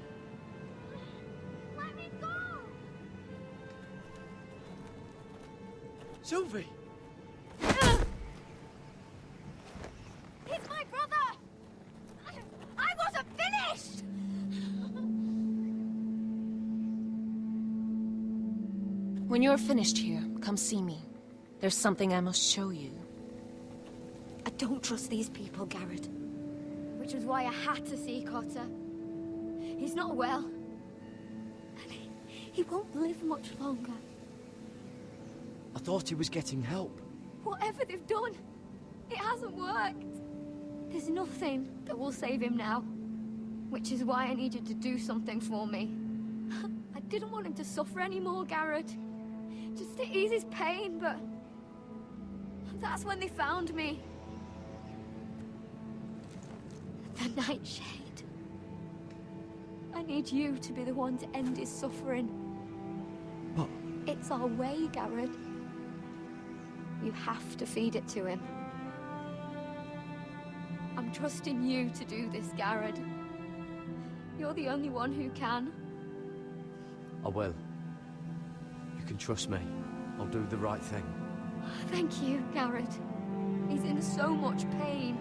Sylvie! He's my brother! I wasn't finished! When you're finished here, come see me. There's something I must show you. I don't trust these people, Garrett. Which was why I had to see Cotter. He's not well. And he won't live much longer. I thought he was getting help. Whatever they've done, it hasn't worked. There's nothing that will save him now. Which is why I need you to do something for me. I didn't want him to suffer anymore, Garrett. Just to ease his pain, but... that's when they found me. The Nightshade. I need you to be the one to end his suffering. But... it's our way, Garrett. You have to feed it to him. I'm trusting you to do this, Garrett. You're the only one who can. I will. You can trust me. I'll do the right thing. Thank you, Garrett. He's in so much pain.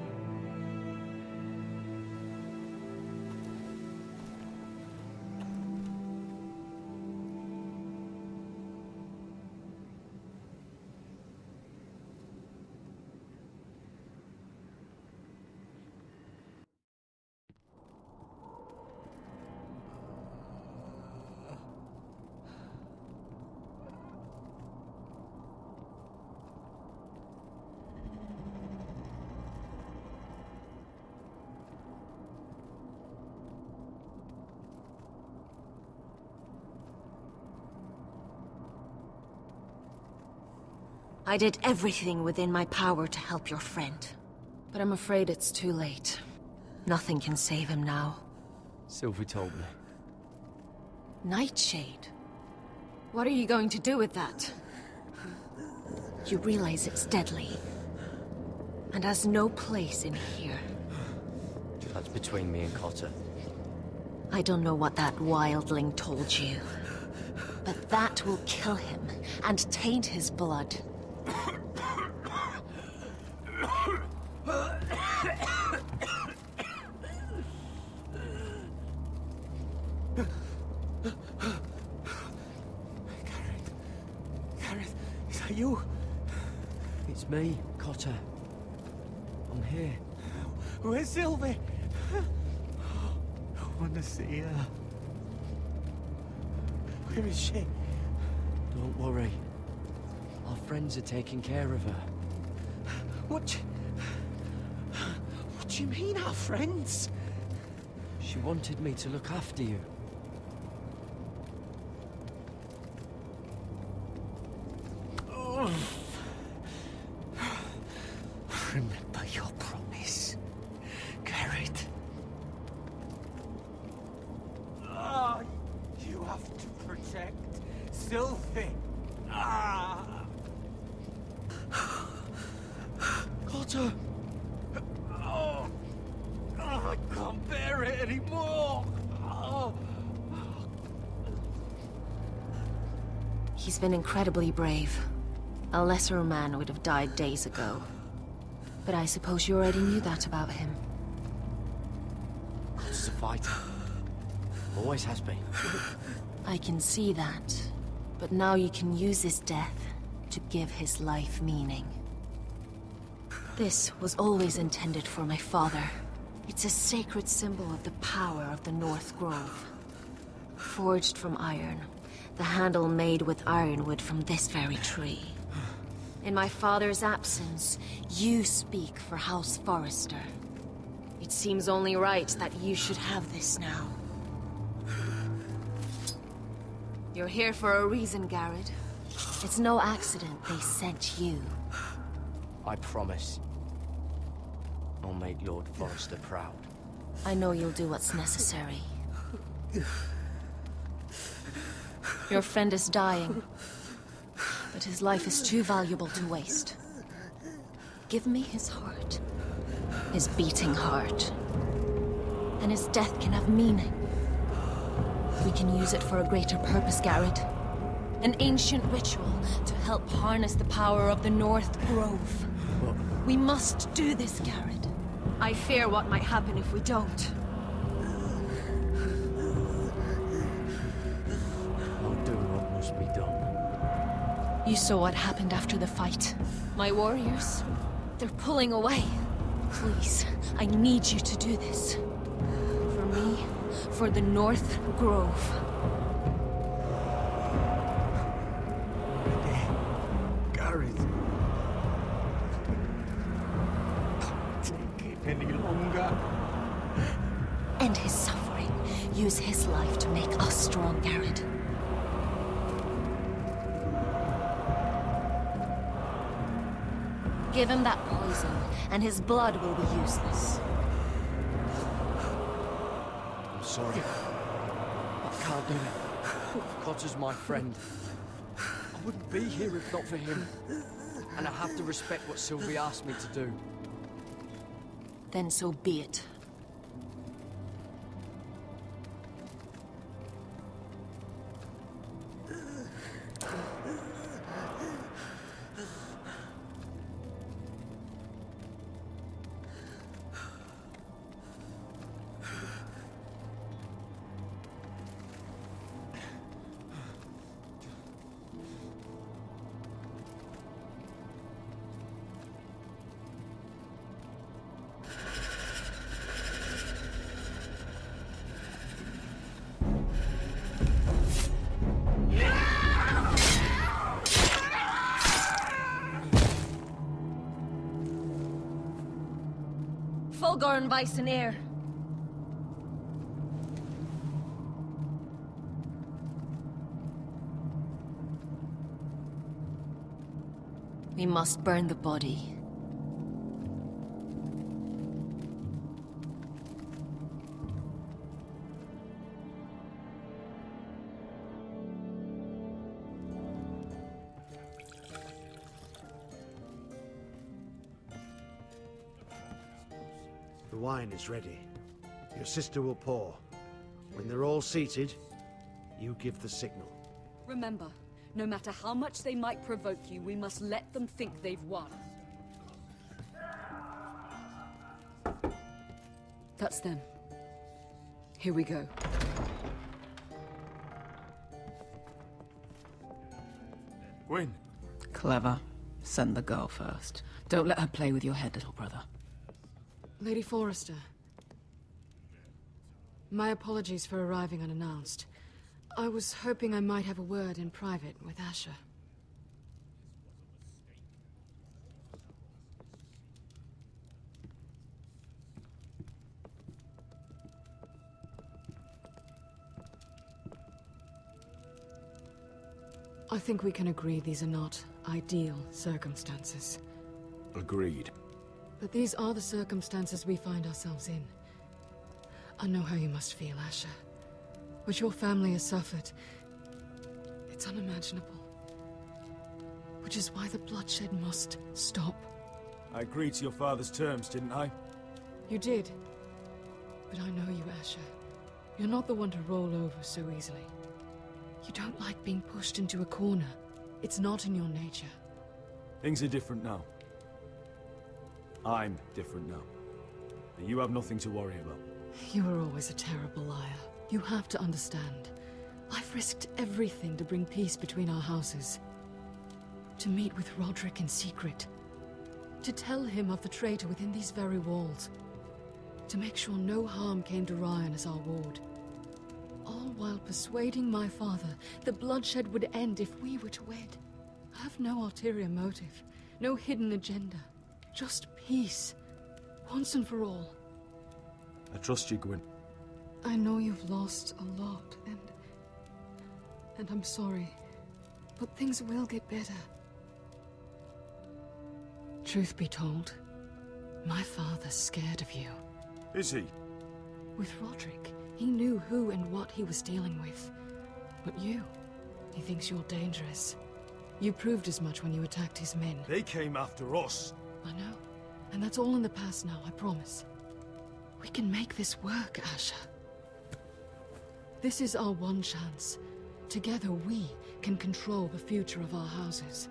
I did everything within my power to help your friend. But I'm afraid it's too late. Nothing can save him now. Sylvie told me. Nightshade? What are you going to do with that? You realize it's deadly. And has no place in here. That's between me and Cotter. I don't know what that wildling told you. But that will kill him and taint his blood. Garrett, is that you? It's me, Cotter. I'm here. Where's Sylvie? I want to see her. Where is she? Don't worry. Our friends are taking care of her. What do you mean, our friends? She wanted me to look after you. Oh. Remember your promise, Garrett. You have to protect Sylvie. Cotter! Oh, I can't bear it anymore! He's been incredibly brave. A lesser man would have died days ago. But I suppose you already knew that about him. Cotter's a fighter. Always has been. I can see that. But now you can use his death to give his life meaning. This was always intended for my father. It's a sacred symbol of the power of the North Grove. Forged from iron, the handle made with ironwood from this very tree. In my father's absence, you speak for House Forrester. It seems only right that you should have this now. You're here for a reason, Garrett. It's no accident they sent you. I promise. I'll make Lord Forrester proud. I know you'll do what's necessary. Your friend is dying, but his life is too valuable to waste. Give me his heart. His beating heart. And his death can have meaning. We can use it for a greater purpose, Garrett. An ancient ritual to help harness the power of the North Grove. We must do this, Garrett. I fear what might happen if we don't. I'll do what must be done. You saw what happened after the fight. My warriors, they're pulling away. Please, I need you to do this. For me, for the North Grove. Garrett. Can't take it any longer. End his suffering. Use his life to make us strong, Garrett. Give him that poison, and his blood will be useless. I'm sorry. I can't do it. Cotter's my friend. I wouldn't be here if not for him. And I have to respect what Sylvie asked me to do. Then so be it. Fulgorn Weisenair. We must burn the body. The wine is ready. Your sister will pour. When they're all seated, you give the signal. Remember, no matter how much they might provoke you, we must let them think they've won. That's them. Here we go. Win. Clever. Send the girl first. Don't let her play with your head, little brother. Lady Forrester. My apologies for arriving unannounced. I was hoping I might have a word in private with Asher. I think we can agree these are not ideal circumstances. Agreed. But these are the circumstances we find ourselves in. I know how you must feel, Asher. What your family has suffered, it's unimaginable. Which is why the bloodshed must stop. I agreed to your father's terms, didn't I? You did. But I know you, Asher. You're not the one to roll over so easily. You don't like being pushed into a corner. It's not in your nature. Things are different now. I'm different now. And you have nothing to worry about. You were always a terrible liar. You have to understand. I've risked everything to bring peace between our houses. To meet with Roderick in secret. To tell him of the traitor within these very walls. To make sure no harm came to Ryan as our ward. All while persuading my father the bloodshed would end if we were to wed. I have no ulterior motive, no hidden agenda. Just peace, once and for all. I trust you, Gwyn. I know you've lost a lot, and I'm sorry, but things will get better. Truth be told, my father's scared of you. Is he? With Roderick, he knew who and what he was dealing with. But you, he thinks you're dangerous. You proved as much when you attacked his men. They came after us. I know. And that's all in the past now, I promise. We can make this work, Asher. This is our one chance. Together we can control the future of our houses.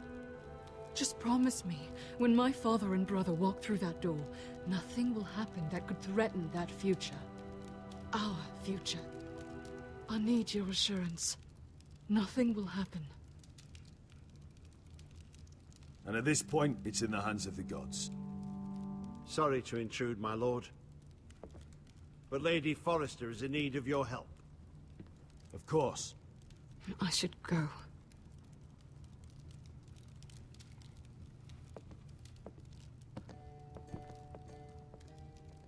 Just promise me, when my father and brother walk through that door, nothing will happen that could threaten that future. Our future. I need your assurance. Nothing will happen. And at this point, it's in the hands of the gods. Sorry to intrude, my lord. But Lady Forrester is in need of your help. Of course. I should go.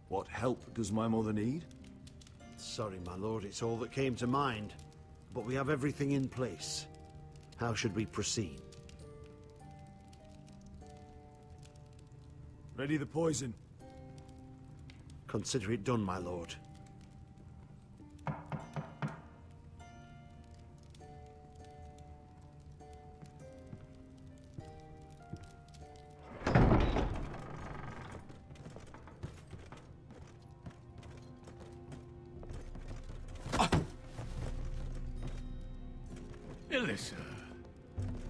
What help does my mother need? Sorry, my lord, it's all that came to mind. But we have everything in place. How should we proceed? Ready the poison. Consider it done, my lord. Alyssa,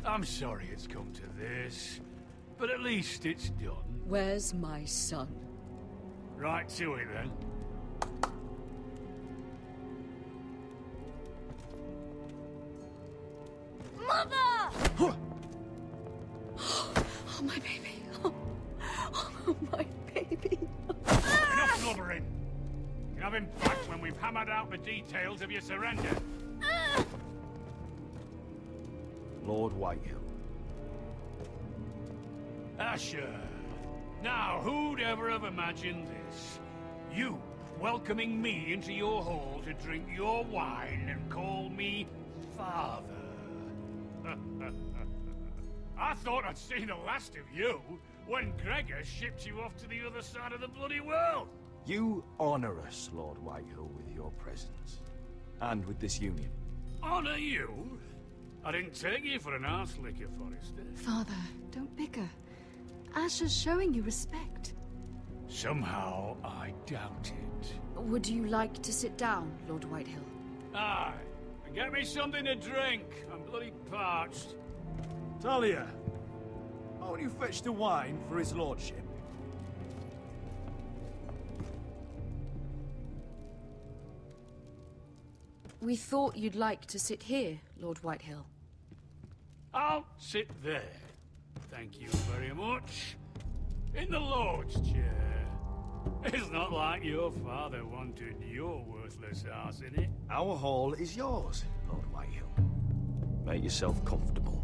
I'm sorry it's come to this, but at least it's done. Where's my son? Right to it, then. Mother! Oh, my baby. Oh, my baby. Enough blubbering. You can have him back when we've hammered out the details of your surrender. Lord Whitehill. Asher. Now, who'd ever have imagined this? You welcoming me into your hall to drink your wine and call me father. I thought I'd seen the last of you when Gregor shipped you off to the other side of the bloody world. You honor us, Lord Whitehill, with your presence. And with this union. Honor you? I didn't take you for an arse licker, Forrester. Father, don't bicker. Asher's showing you respect. Somehow, I doubt it. Would you like to sit down, Lord Whitehill? Aye. And get me something to drink. I'm bloody parched. Talia, why don't you fetch the wine for his lordship? We thought you'd like to sit here, Lord Whitehill. I'll sit there. Thank you very much. In the Lord's chair. It's not like your father wanted your worthless ass in it. Our hall is yours, Lord Whitehill. Make yourself comfortable.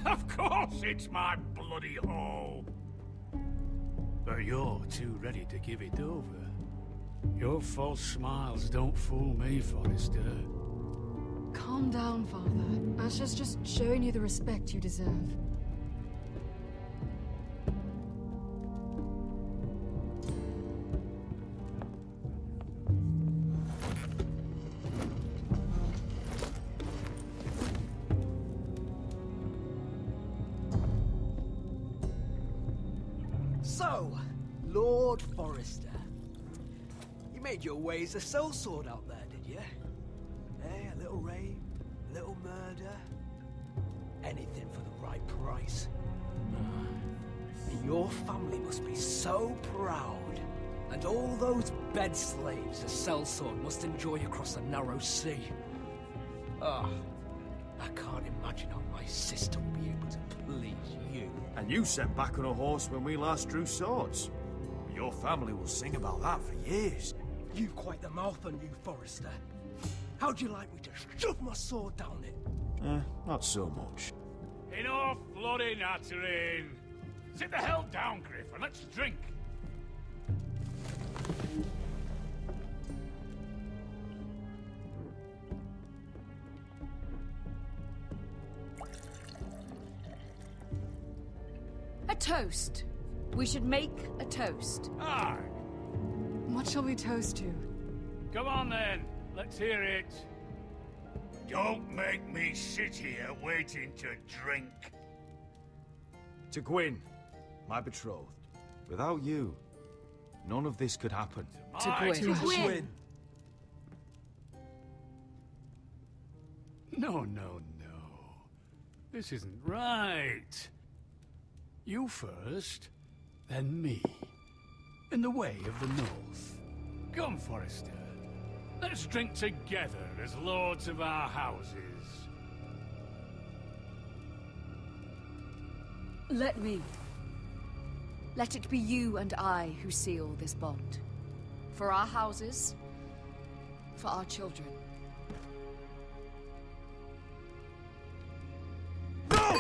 Of course it's my bloody hall. But you're too ready to give it over. Your false smiles don't fool me, Forrester. Calm down, Father. Asher's just showing you the respect you deserve. So, Lord Forrester, you made your way as a sellsword out there, did you? Eh, a little rape, a little murder, anything for the right price. And your family must be so proud. And all those bed slaves a sellsword must enjoy across the narrow sea. Ah, I can't imagine how my sister will be able to please you. And you sat back on a horse when we last drew swords. Your family will sing about that for years. You've quite the mouth on you, Forrester. How'd you like me to shove my sword down it? Not so much. Enough bloody nattering. Sit the hell down, Griff, and let's drink. A toast. We should make a toast. Aye. What shall we toast to? Come on then, let's hear it. Don't make me sit here waiting to drink. To Gwyn, my betrothed. Without you, none of this could happen. To Gwyn. No. This isn't right. You first, then me. In the way of the North. Come, Forrester. Let's drink together as lords of our houses. Let me. Let it be you and I who seal this bond. For our houses, for our children. No!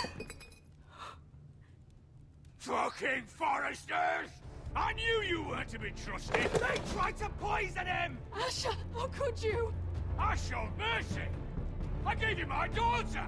Fucking Forresters! I knew you weren't to be trusted! They tried to poison him! Asher, how could you? I showed mercy! I gave you my daughter!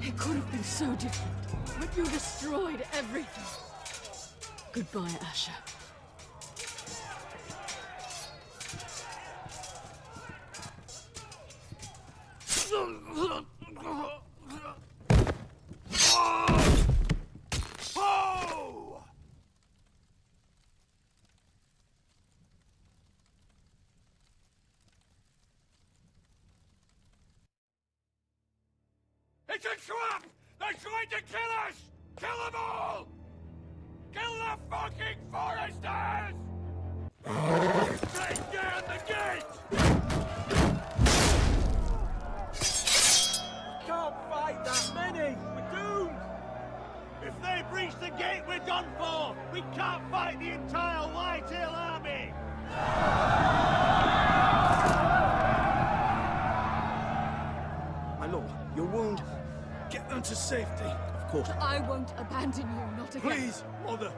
It could have been so different, but you destroyed everything. Goodbye, Asher. It's a trap! They're trying to kill us! Kill them all! Kill the fucking foresters! Take down the gate! Can't fight that many! We're doomed! If they breach the gate, we're done for! We can't fight the entire Whitehill army! My lord, your wound. Get them to safety. Of course. I won't abandon you, not again. Please, Mother.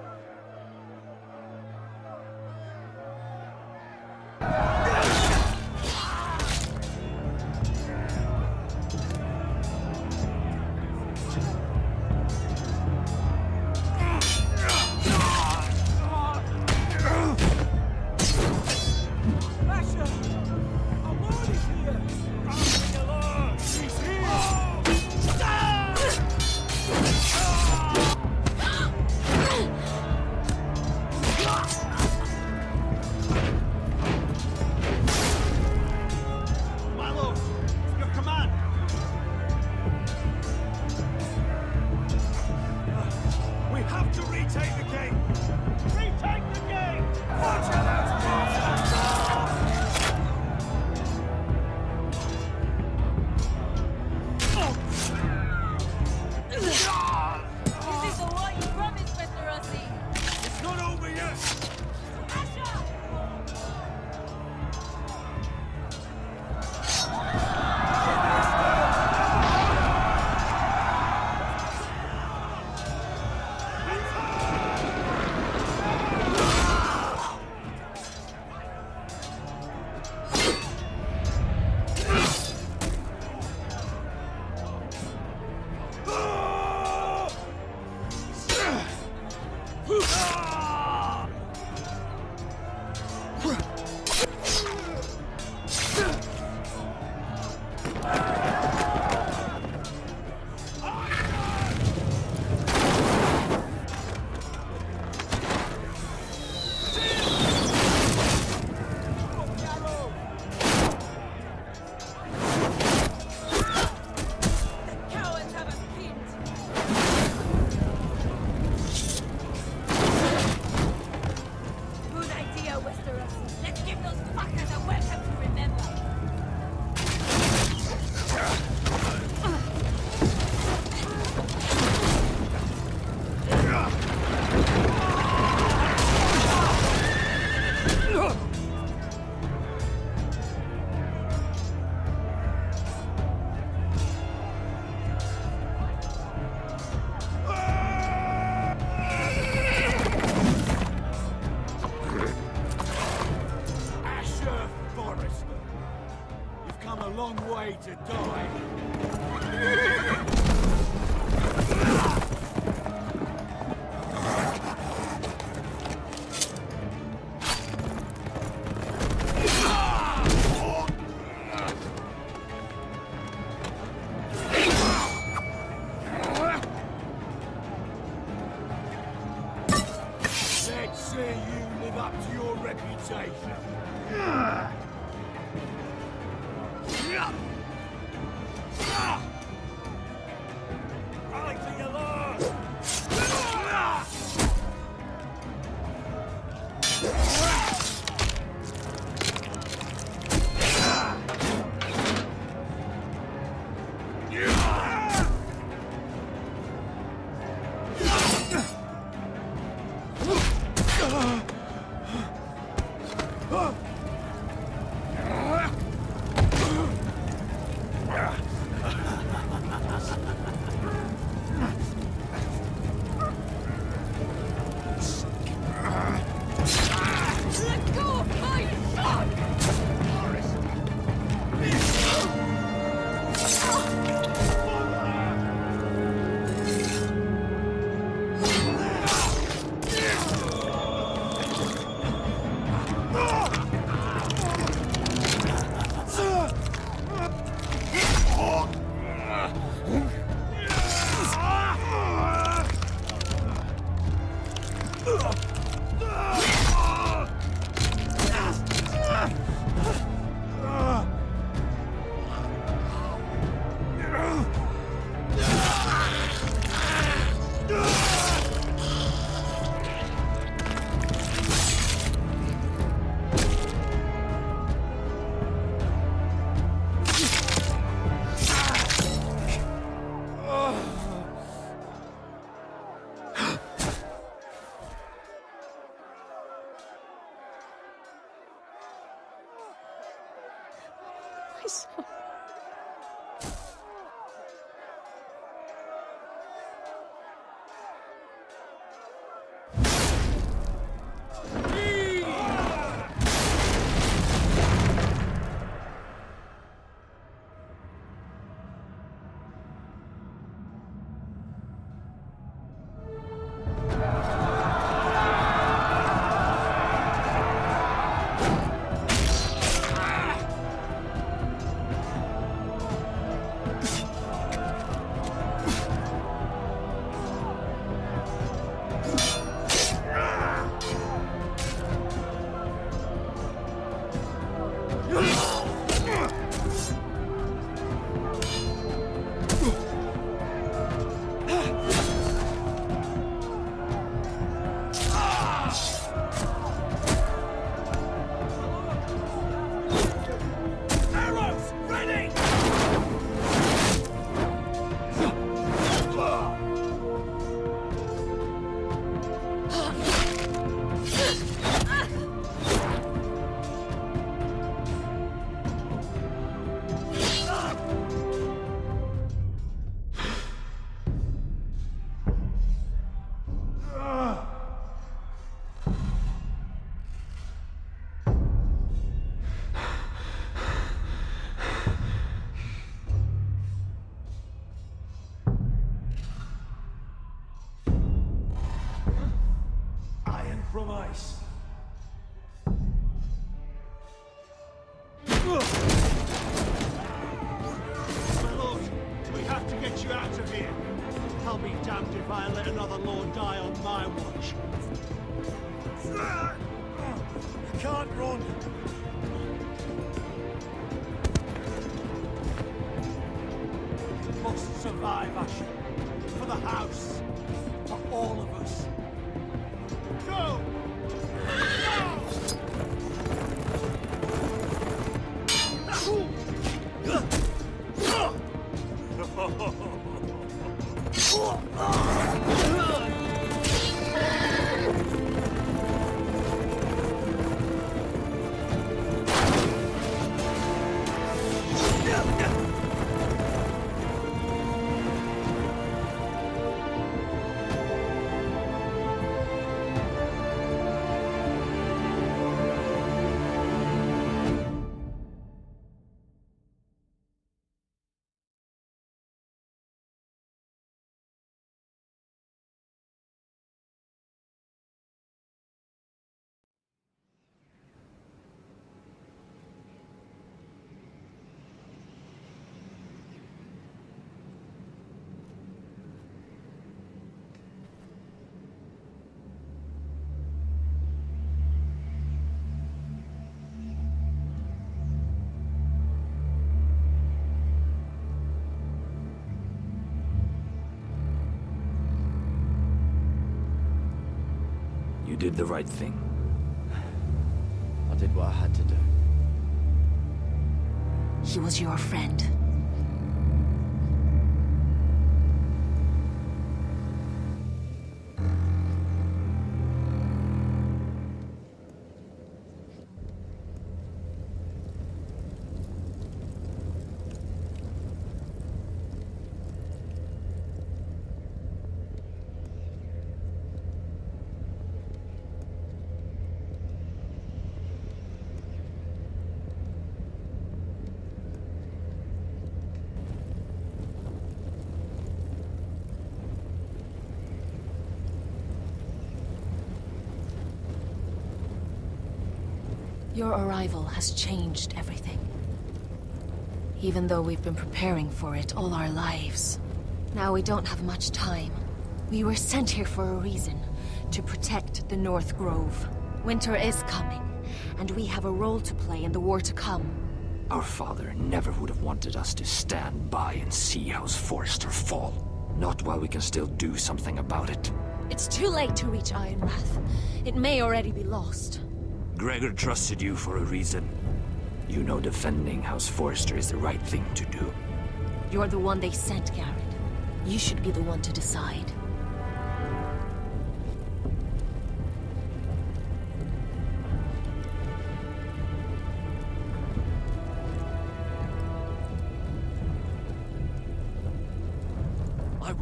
To die. Let's see you live up to your reputation. Rally to your lord! My son. From ice. My lord, we have to get you out of here. I'll be damned if I let another lord die on my watch. You can't run. You must survive, Asher. For the house. For all of us. Go! You did the right thing. I did what I had to do. He was your friend. Your arrival has changed everything. Even though we've been preparing for it all our lives. Now we don't have much time. We were sent here for a reason. To protect the North Grove. Winter is coming, and we have a role to play in the war to come. Our father never would have wanted us to stand by and see House Forrester fall. Not while we can still do something about it. It's too late to reach Ironrath. It may already be lost. Gregor trusted you for a reason. You know defending House Forrester is the right thing to do. You're the one they sent, Garrett. You should be the one to decide.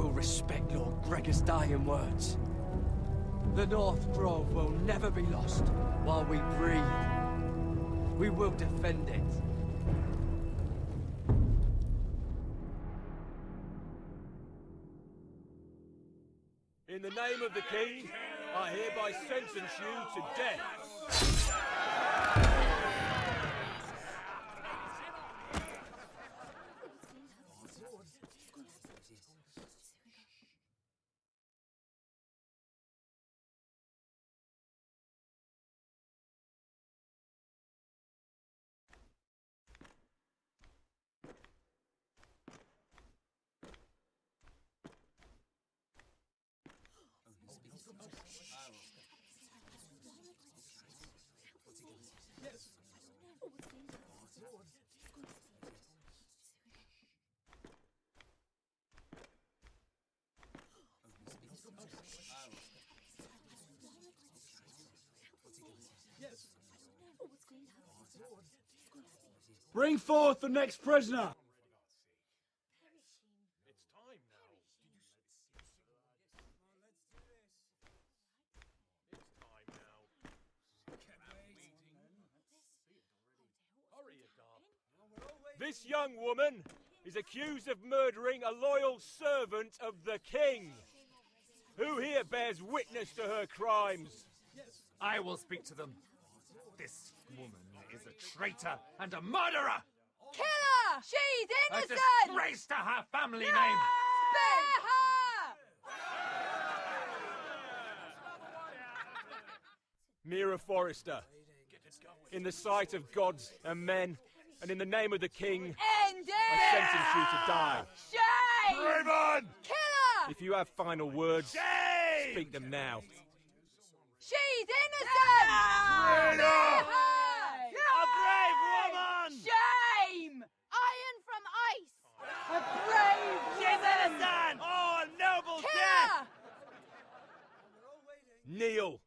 will respect Lord Gregor's dying words. The North Grove will never be lost while we breathe. We will defend it. In the name of the King, I hereby sentence you to death. Bring forth the next prisoner! This young woman is accused of murdering a loyal servant of the King. Who here bears witness to her crimes? I will speak to them. This woman is a traitor and a murderer! Kill her! She's innocent! A disgrace to her family name! Spare her! Mira Forrester, in the sight of gods and men, and in the name of the King, End it! I sentence you to die. Shame! Raven! Kill her! If you have final words, Shame! speak them now. She's innocent! Traitor! Spare her! A brave woman! Shame! Iron from ice! A brave She's innocent! Oh, a noble Kill death! her! Kneel!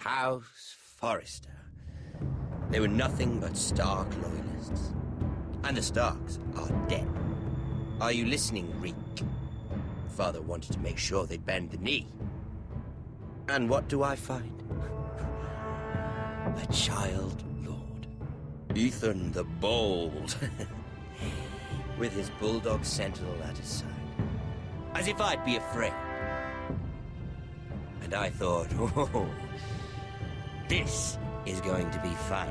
House Forrester. They were nothing but Stark loyalists. And the Starks are dead. Are you listening, Reek? Father wanted to make sure they'd bend the knee. And what do I find? A child lord. Ethan the Bold. With his bulldog sentinel at his side. As if I'd be afraid. And I thought, oh, this is going to be fun.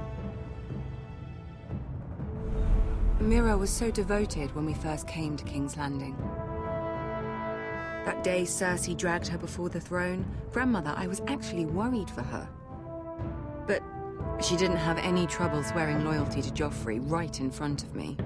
Mira was so devoted when we first came to King's Landing. That day Cersei dragged her before the throne, Grandmother, I was actually worried for her. But she didn't have any trouble swearing loyalty to Joffrey right in front of me.